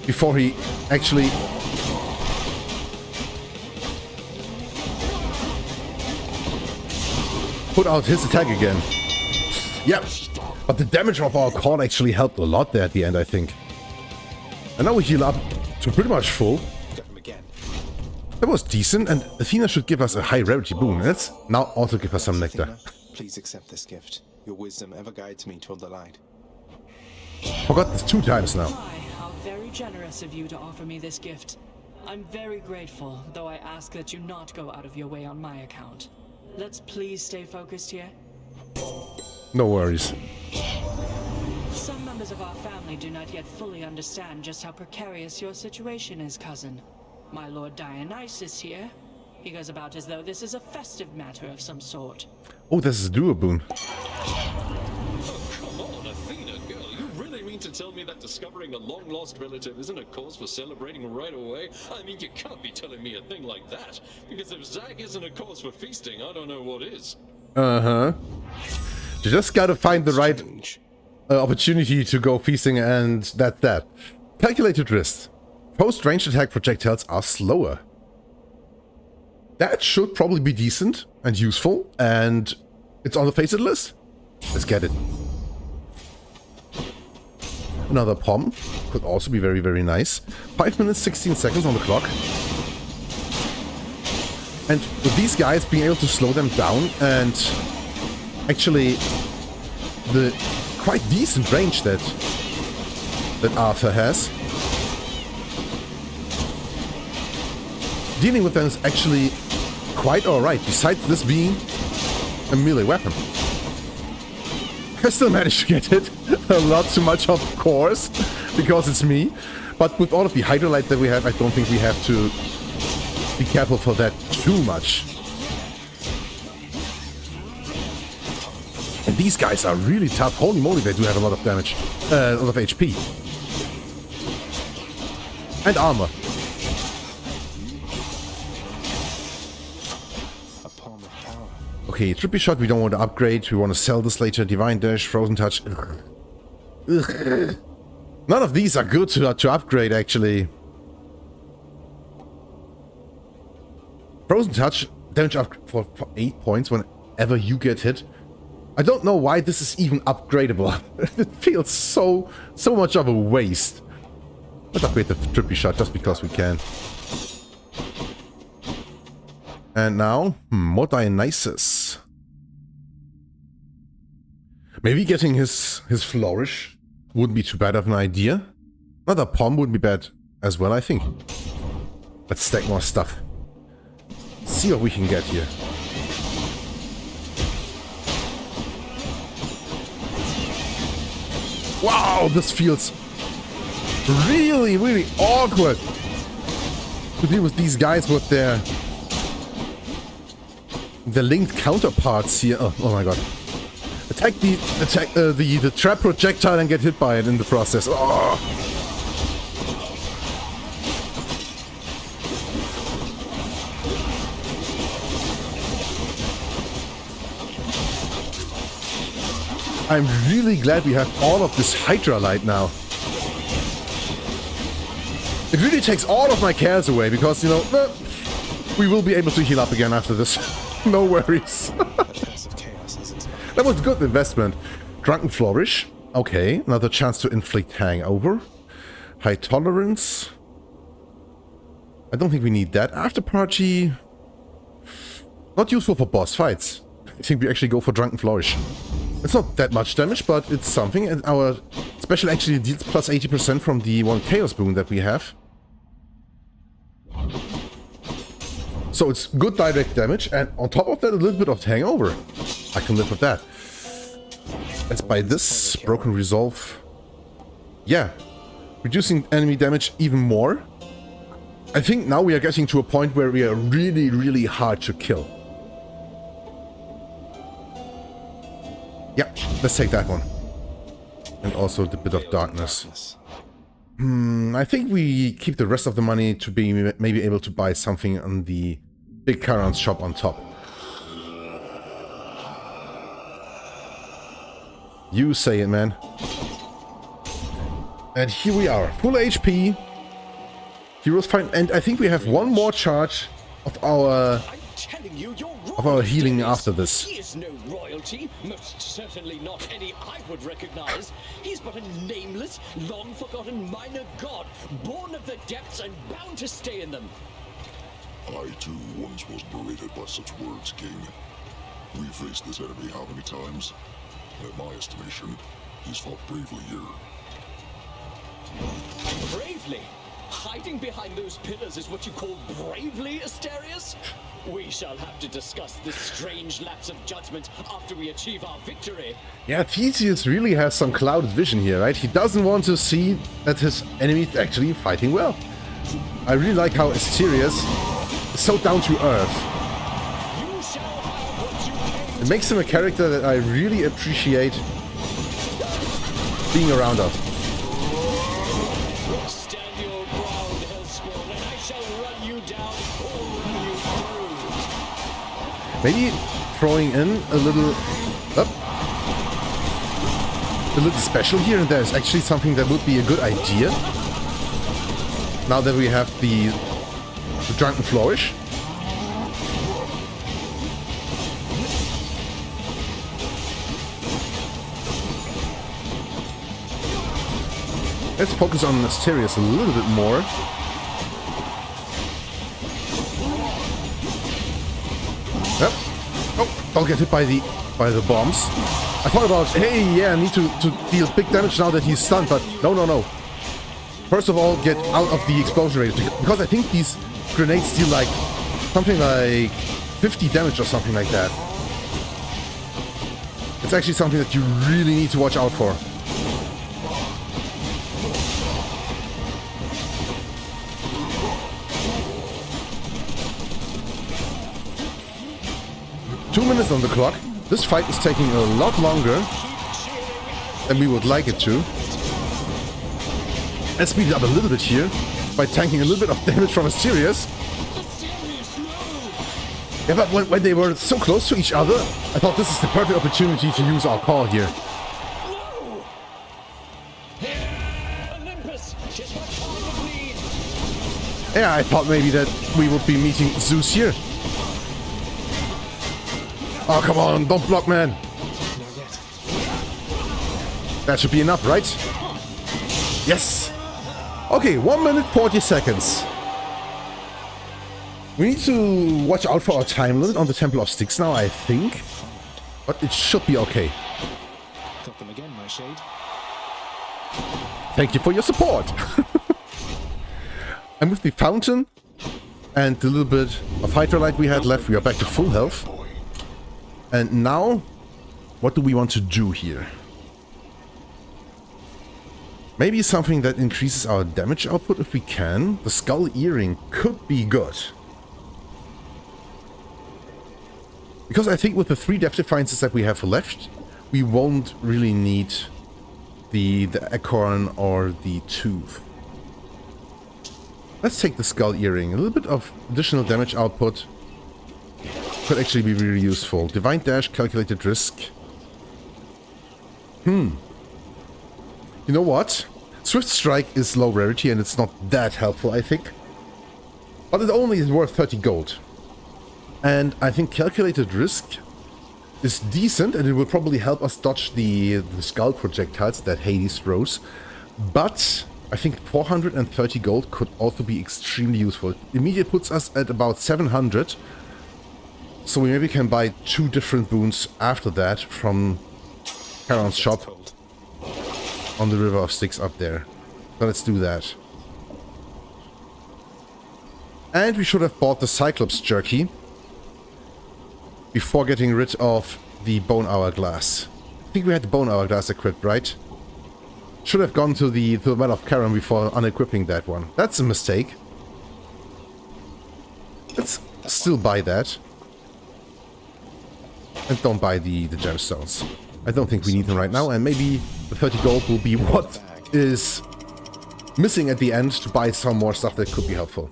Before he actually... put out his attack again. Yep. But the damage of our cord actually helped a lot there at the end, I think. And now we heal up to pretty much full. Got him again. That was decent, and Athena should give us a high rarity boon. Let's now also give us some nectar. Athena, please accept this gift. Your wisdom ever guides me toward the light. Forgot this 2 times now. Why, how very generous of you to offer me this gift. I'm very grateful, though I ask that you not go out of your way on my account. Let's please stay focused here. No worries. Some members of our family do not yet fully understand just how precarious your situation is, cousin. My Lord Dionysus here. He goes about as though this is a festive matter of some sort. Oh, this is a duo boon. Oh, come on, Athena, girl. You really mean to tell me that discovering a long-lost relative isn't a cause for celebrating right away? I mean, you can't be telling me a thing like that. Because if Zag isn't a cause for feasting, I don't know what is. Uh-huh. You just gotta find the right opportunity to go feasting, and that's that. Calculated risk. Post-ranged attack projectiles are slower. That should probably be decent and useful, and it's on the fated list. Let's get it. Another pom could also be very, very nice. 5 minutes, 16 seconds on the clock. And with these guys, being able to slow them down and actually the quite decent range that Arthur has, dealing with them is actually quite alright, besides this being a melee weapon. I still managed to get hit a lot too much, of course, because it's me. But with all of the Hydrolite that we have, I don't think we have to be careful for that too much. And these guys are really tough. Holy moly, they do have a lot of damage. A lot of HP. And armor. Okay, Trippy Shot we don't want to upgrade. We want to sell this later. Divine Dash, Frozen Touch. Ugh. None of these are good to upgrade, actually. Frozen Touch, damage up for 8 points whenever you get hit. I don't know why this is even upgradable. It feels so much of a waste. Let's upgrade the Trippy Shot just because we can. And now, more Dionysus. Maybe getting his Flourish wouldn't be too bad of an idea. Another Palm wouldn't be bad as well, I think. Let's stack more stuff. See what we can get here. Wow, this feels really, really awkward to deal with these guys with their linked counterparts here. Oh my god. Attack the trap projectile and get hit by it in the process. Oh. I'm really glad we have all of this Hydrolite now. It really takes all of my cares away because, you know, we will be able to heal up again after this. No worries. That was a good investment. Drunken Flourish. Okay, another chance to inflict hangover. High tolerance. I don't think we need that. After party. Not useful for boss fights. I think we actually go for Drunken Flourish. It's not that much damage, but it's something. And our special actually deals plus 80% from the one Chaos Boon that we have. So it's good direct damage, and on top of that, a little bit of hangover. I can live with that. Let's buy this. Broken Resolve. Yeah. Reducing enemy damage even more. I think now we are getting to a point where we are really, really hard to kill. Yeah, let's take that one. And also the bit of darkness. I think we keep the rest of the money to be maybe able to buy something on the big Charon's shop on top. You say it, man. And here we are, full HP. Heroes fine, and I think we have one more charge of our healing after this. He is no royalty, most certainly not any I would recognize. He's but a nameless, long-forgotten minor god, born of the depths and bound to stay in them. I too once was berated by such words, King. We faced this enemy how many times? In my estimation, he's fought bravely here. Bravely? Hiding behind those pillars is what you call bravely, Asterius? We shall have to discuss this strange lapse of judgment after we achieve our victory. Yeah, Theseus really has some clouded vision here, right? He doesn't want to see that his enemy is actually fighting well. I really like how Asterius is so down to earth. It makes him a character that I really appreciate being around of. Stand your ground, Hellspawn, and I shall run you down or run you through. Maybe throwing in a little special here and there is actually something that would be a good idea. Now that we have the Drunken Flourish. Let's focus on Asterius a little bit more. don't get hit by the bombs. I thought about, hey, yeah, I need to deal big damage now that he's stunned, but no. First of all, get out of the explosion rate, because I think these grenades deal like something like 50 damage or something like that. It's actually something that you really need to watch out for. Two minutes on the clock. This fight is taking a lot longer than we would like it to. Let's speed it up a little bit here by tanking a little bit of damage from Asterius. Yeah, but when they were so close to each other, I thought this is the perfect opportunity to use our call here. Yeah, I thought maybe that we would be meeting Zeus here. Oh, come on, don't block, man. That should be enough, right? Yes. Okay, 1 minute 40 seconds. We need to watch out for our time limit on the Temple of Styx now, I think. But it should be okay. Got them again, my shade. Thank you for your support. And with the fountain and the little bit of Hydra Light we had left, we are back to full health. And now, what do we want to do here? Maybe something that increases our damage output if we can. The Skull Earring could be good. Because I think with the 3 Depth Defiances that we have left, we won't really need the Acorn or the Tooth. Let's take the Skull Earring. A little bit of additional damage output could actually be really useful. Divine Dash, Calculated Risk. You know what? Swift Strike is low rarity and it's not that helpful, I think. But it only is worth 30 gold. And I think Calculated Risk is decent and it will probably help us dodge the skull projectiles that Hades throws. But I think 430 gold could also be extremely useful. Immediate puts us at about 700. So we maybe can buy 2 different boons after that from Charon's shop on the River of Styx up there. So let's do that. And we should have bought the Cyclops Jerky before getting rid of the Bone Hourglass. I think we had the Bone Hourglass equipped, right? Should have gone to the Well of Charon before unequipping that one. That's a mistake. Let's still buy that. And don't buy the gemstones. I don't think we need them right now, and maybe the 30 gold will be what is missing at the end to buy some more stuff that could be helpful.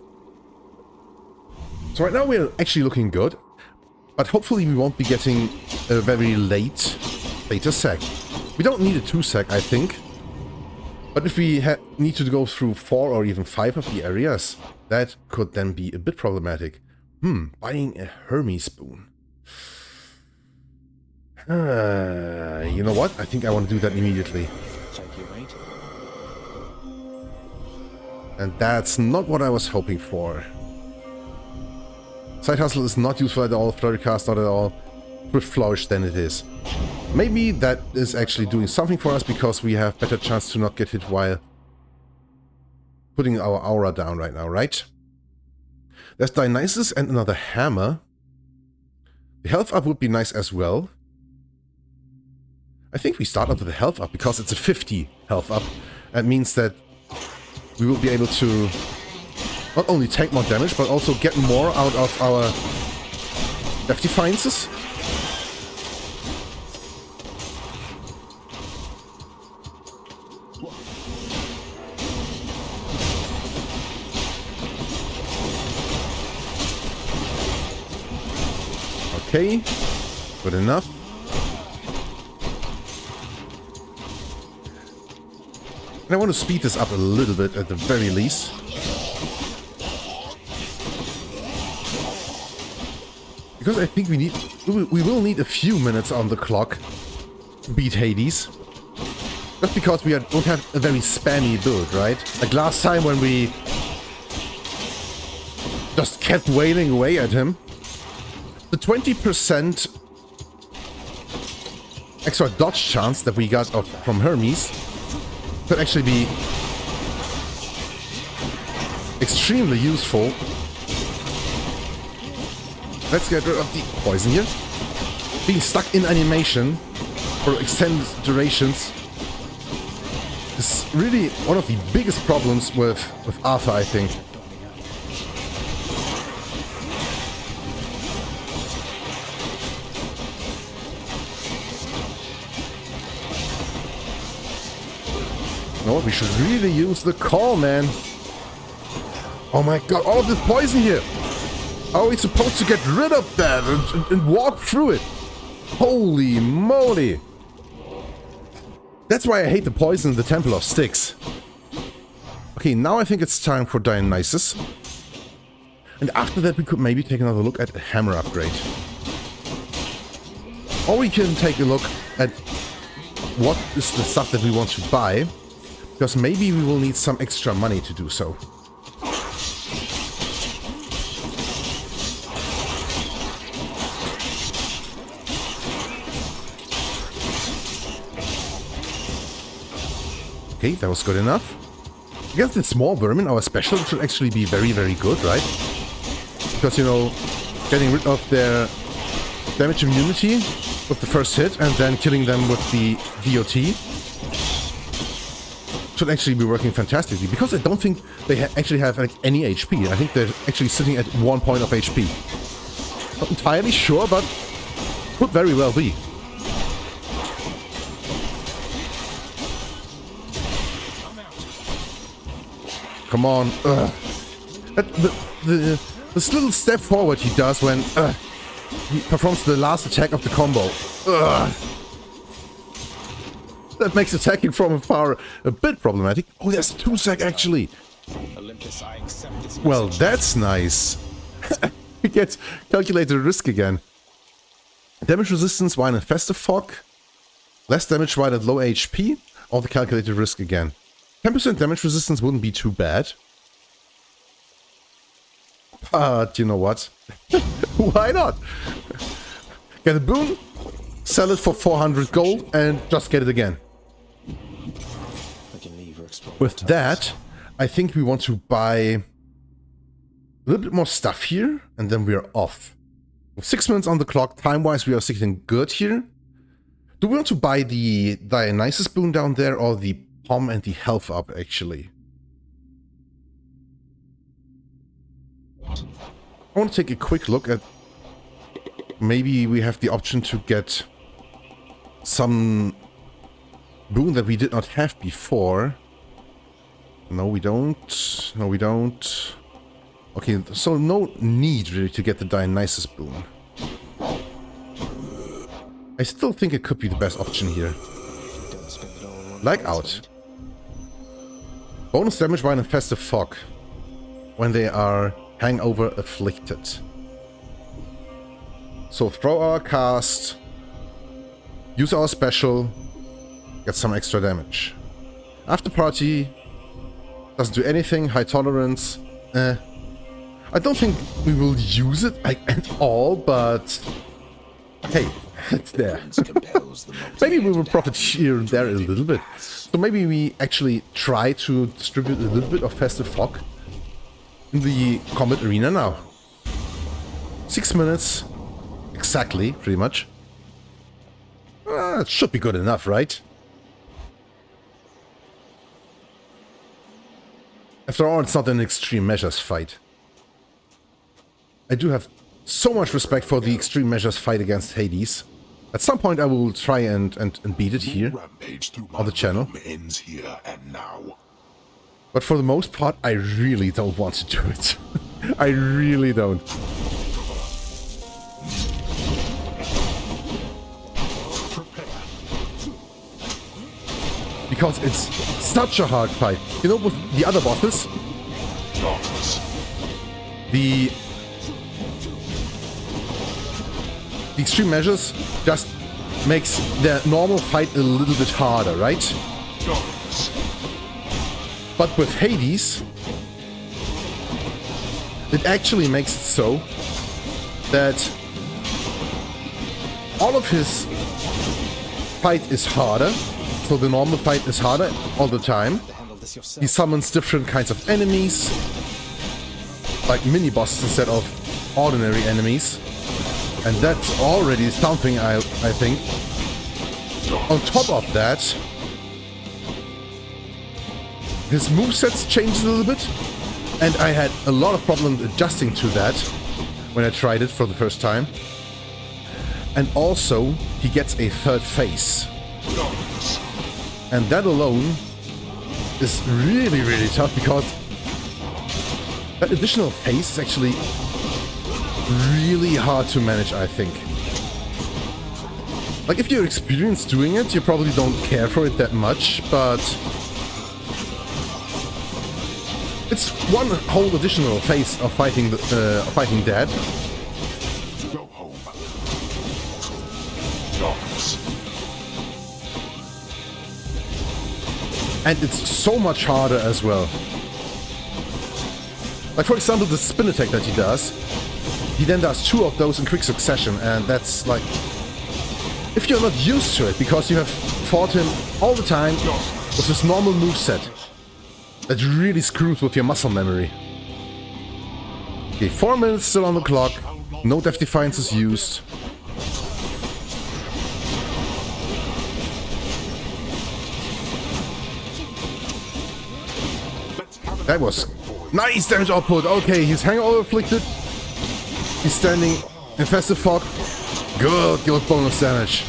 So right now we're actually looking good, but hopefully we won't be getting a very late Beta Sec. We don't need a 2 sec, I think, but if we need to go through 4 or even 5 of the areas, that could then be a bit problematic. Buying a Hermes boon. You know what? I think I want to do that immediately. And that's not what I was hoping for. Side Hustle is not useful at all, Flurry Cast not at all. With Flourish then it is. Maybe that is actually doing something for us because we have better chance to not get hit while putting our aura down right now, right? There's Dionysus and another hammer. The health up would be nice as well. I think we start off with a health up because it's a 50 health up. That means that we will be able to not only take more damage, but also get more out of our Depth Defiances. Okay, good enough. And I want to speed this up a little bit at the very least. Because I think we will need a few minutes on the clock to beat Hades. Just because we don't have a very spammy build, right? Like last time when we just kept wailing away at him. The 20% extra dodge chance that we got from Hermes could actually be extremely useful. Let's get rid of the poison here. Being stuck in animation for extended durations is really one of the biggest problems with Arthur, I think. No, we should really use the call, man. Oh my god, all of this poison here. How are we supposed to get rid of that and walk through it? Holy moly. That's why I hate the poison in the Temple of Styx. Okay, now I think it's time for Dionysus. And after that we could maybe take another look at a hammer upgrade. Or we can take a look at what is the stuff that we want to buy. Because maybe we will need some extra money to do so. Okay, that was good enough. Against the small vermin, our special should actually be very, very good, right? Because, you know, getting rid of their damage immunity with the first hit and then killing them with the DOT should actually be working fantastically. Because I don't think they actually have like, any HP. I think they're actually sitting at 1 point of HP. Not entirely sure, but could very well be. Come on. This little step forward he does when he performs the last attack of the combo. That makes attacking from afar a bit problematic. Oh, there's 2 sec actually. Olympus, I accept this Well, message. that's nice. We get calculated risk again. Damage resistance while in festive fog. Less damage while at low HP. Or the calculated risk again. 10% damage resistance wouldn't be too bad. But you know what? Why not? Get a boon, sell it for 400 gold, and just get it again. I can leave or explore With the that, I think we want to buy a little bit more stuff here, and then we're off. With 6 minutes on the clock, time-wise we are sitting good here. Do we want to buy the Dionysus boon down there, or the Pom and the health up, actually? I want to take a quick look at... Maybe we have the option to get some boon that we did not have before. No, we don't. No, we don't. Okay, so no need really to get the Dionysus boon. I still think it could be the best option here. Don't spend it all on one Like place, out. right? Bonus damage while in festive fog. When they are hangover afflicted. So throw our cast. Use our special. Get some extra damage. After party. Doesn't do anything. High tolerance. I don't think we will use it at all, but... Hey, it's there. Maybe we will profit here and there a little bit. So maybe we actually try to distribute a little bit of festive fog in the combat arena now. 6 minutes. Exactly, pretty much. It should be good enough, right? After all, it's not an extreme measures fight. I do have so much respect for the extreme measures fight against Hades. At some point I will try and beat it here on the channel. Ends here and now. But for the most part, I really don't want to do it. I really don't. Because it's such a hard fight. You know, with the other bosses, the extreme measures just makes the normal fight a little bit harder, right? But with Hades, it actually makes it so that all of his fight is harder. So the normal fight is harder all the time. He summons different kinds of enemies, like mini-bosses instead of ordinary enemies. And that's already something, I think. On top of that, his movesets changed a little bit. And I had a lot of problems adjusting to that when I tried it for the first time. And also, he gets a third face. And that alone is really, really tough because that additional face is actually really hard to manage, I think. Like, if you're experienced doing it, you probably don't care for it that much, but it's one whole additional phase of fighting fighting Dad. Go home. Darkness. And it's so much harder as well. Like, for example, the spin attack that he does. He then does 2 of those in quick succession, and that's like, if you're not used to it, because you have fought him all the time with his normal moveset, that really screws with your muscle memory. Okay, 4 minutes still on the clock, no Death Defiance is used. That was nice damage output. Okay, he's hangover afflicted. He's standing infested fog. Good bonus damage.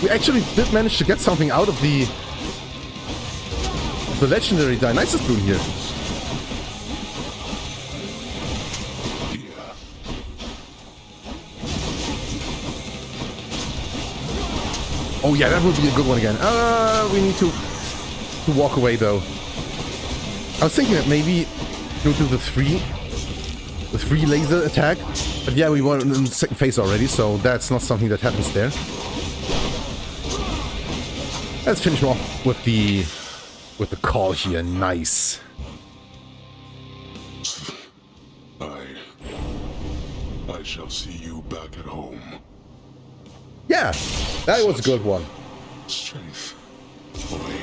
We actually did manage to get something out of the legendary Dionysus boon here. Oh yeah, that would be a good one again. We need to walk away though. I was thinking that maybe go to the three laser attack, but yeah, we were in the second phase already, so that's not something that happens there. Let's finish off with the call here. Nice. I shall see you back at home. Yeah, that was a good one. Strength, boy.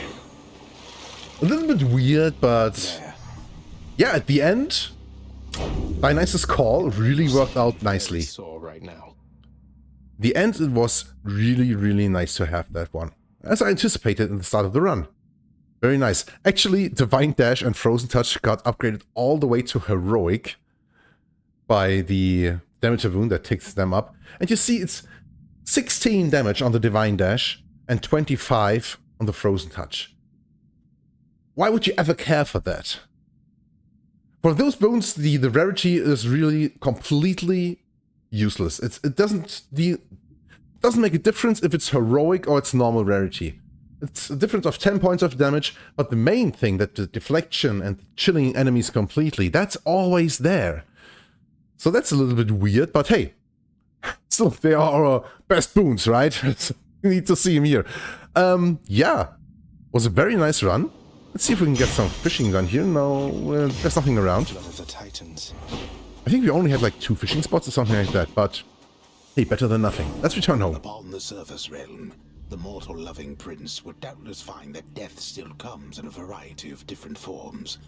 A little bit weird, but yeah, at the end, Dionysus' call really worked out nicely. The end, it was really, really nice to have that one, as I anticipated in the start of the run. Very nice. Actually, Divine Dash and Frozen Touch got upgraded all the way to Heroic by the damage wound that ticks them up. And you see it's 16 damage on the Divine Dash and 25 on the Frozen Touch. Why would you ever care for that? For those boons, the rarity is really completely useless. It doesn't make a difference if it's heroic or it's normal rarity. It's a difference of 10 points of damage, but the main thing, that the deflection and chilling enemies completely, that's always there. So that's a little bit weird, but hey, still, they are our best boons, right? We need to see him here. Yeah, was a very nice run. Let's see if we can get some fishing done here. No, there's nothing around. I think we only had like 2 fishing spots or something like that, but hey, better than nothing. Let's return home. Upon the surface realm, the mortal-loving prince would doubtless find that death still comes in a variety of different forms.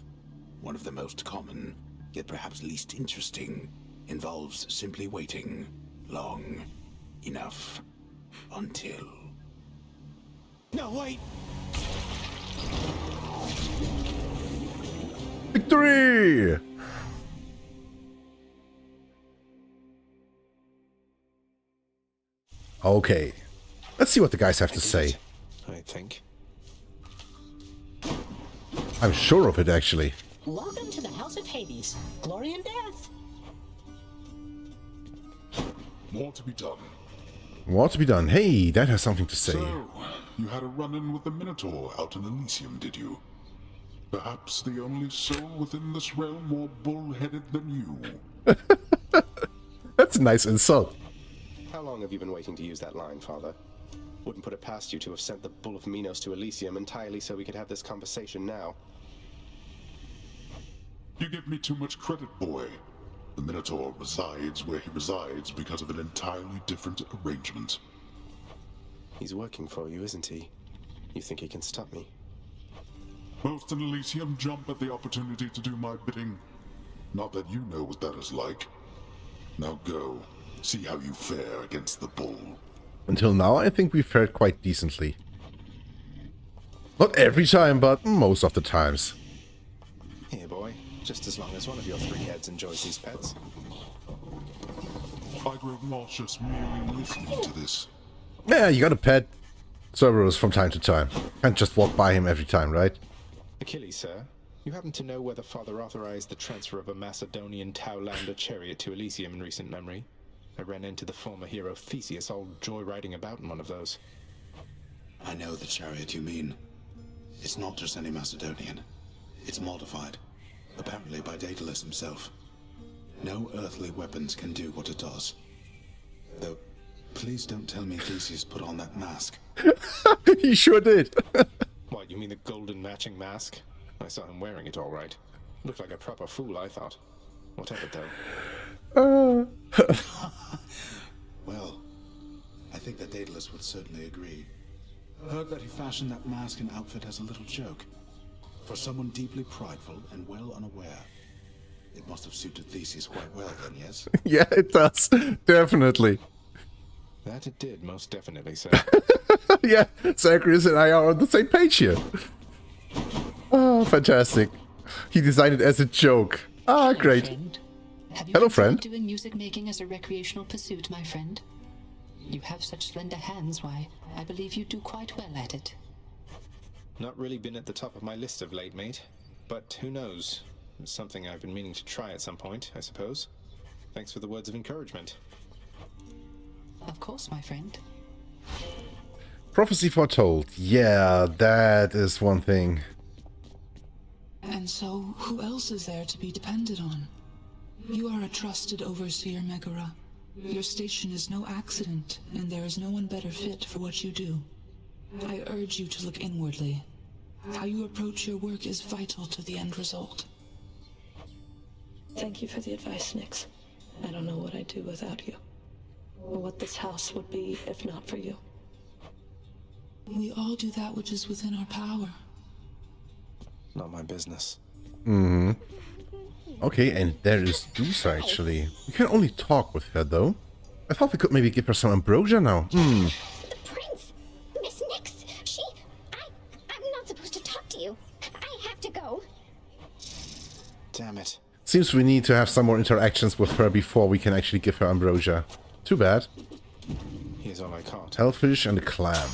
One of the most common, yet perhaps least interesting, involves simply waiting long enough until... No, wait! Victory! Okay. Let's see what the guys have to say. I think. I'm sure of it, actually. Welcome to the House of Hades. Glory and death. More to be done. More to be done. Hey, that has something to say. So, you had a run-in with the Minotaur out in Elysium, did you? Perhaps the only soul within this realm more bull-headed than you. That's a nice insult. How long have you been waiting to use that line, Father? Wouldn't put it past you to have sent the Bull of Minos to Elysium entirely so we could have this conversation now. You give me too much credit, boy. The Minotaur resides where he resides because of an entirely different arrangement. He's working for you, isn't he? You think he can stop me? Most in Elysium jump at the opportunity to do my bidding. Not that you know what that is like. Now go. See how you fare against the bull. Until now, I think we fared quite decently. Not every time, but most of the times. Here, boy. Just as long as one of your three heads enjoys these pets. I grow nauseous merely listening to this. Yeah, you gotta pet Cerberus from time to time. Can't just walk by him every time, right? Achilles, sir. You happen to know whether Father authorized the transfer of a Macedonian Taulander chariot to Elysium in recent memory? I ran into the former hero Theseus all joyriding about in one of those. I know the chariot you mean. It's not just any Macedonian. It's modified, apparently by Daedalus himself. No earthly weapons can do what it does. Though, please don't tell me Theseus put on that mask. He sure did. What, you mean the golden matching mask? I saw him wearing it all right. Looked like a proper fool, I thought. Whatever, though. Well, I think that Daedalus would certainly agree. Heard that he fashioned that mask and outfit as a little joke. For someone deeply prideful and well unaware. It must have suited Theseus quite well then, yes? Yeah, it does. Definitely. That it did, most definitely, sir. Yeah, Zagreus and I are on the same page here. Oh, fantastic. He designed it as a joke. Ah, great. Hello, friend. Doing music making as a recreational pursuit, my friend. You have such slender hands, why, I believe you do quite well at it. Not really been at the top of my list of late, mate. But who knows? It's something I've been meaning to try at some point, I suppose. Thanks for the words of encouragement. Of course, my friend. Prophecy foretold. Yeah, that is one thing. And so, who else is there to be depended on? You are a trusted overseer, Megara. Your station is no accident, and there is no one better fit for what you do. I urge you to look inwardly. How you approach your work is vital to the end result. Thank you for the advice, Nyx. I don't know what I'd do without you, or what this house would be if not for you. We all do that which is within our power. Not my business. Mm-hmm. Okay, and there is Deuce, actually. We can only talk with her, though. I thought we could maybe give her some ambrosia now. The prince! Miss Nyx, I'm not supposed to talk to you. I have to go. Damn it. Seems we need to have some more interactions with her before we can actually give her ambrosia. Too bad. Here's all I caught. Hellfish and a clam.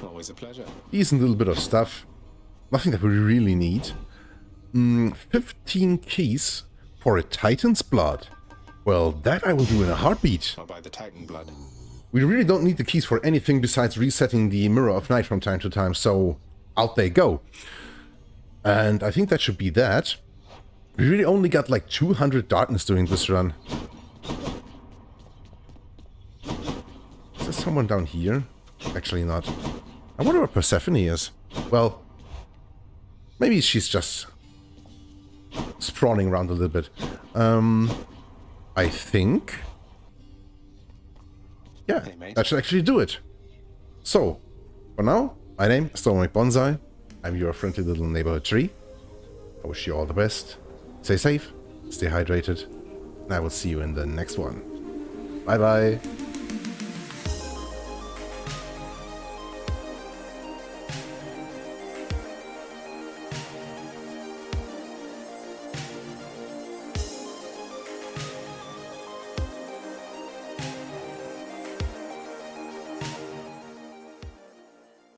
Always a pleasure. Decent little bit of stuff. Nothing that we really need. 15 keys for a Titan's blood. Well, that I will do in a heartbeat. I'll buy the Titan blood. We really don't need the keys for anything besides resetting the Mirror of Night from time to time, so out they go. And I think that should be that. We really only got like 200 darkness during this run. Is there someone down here? Actually not. I wonder where Persephone is. Well, maybe she's just sprawling around a little bit. I think... yeah, that should actually do it. So, for now, my name is Stormic Bonsai. I'm your friendly little neighborhood tree. I wish you all the best. Stay safe, stay hydrated, and I will see you in the next one. Bye bye.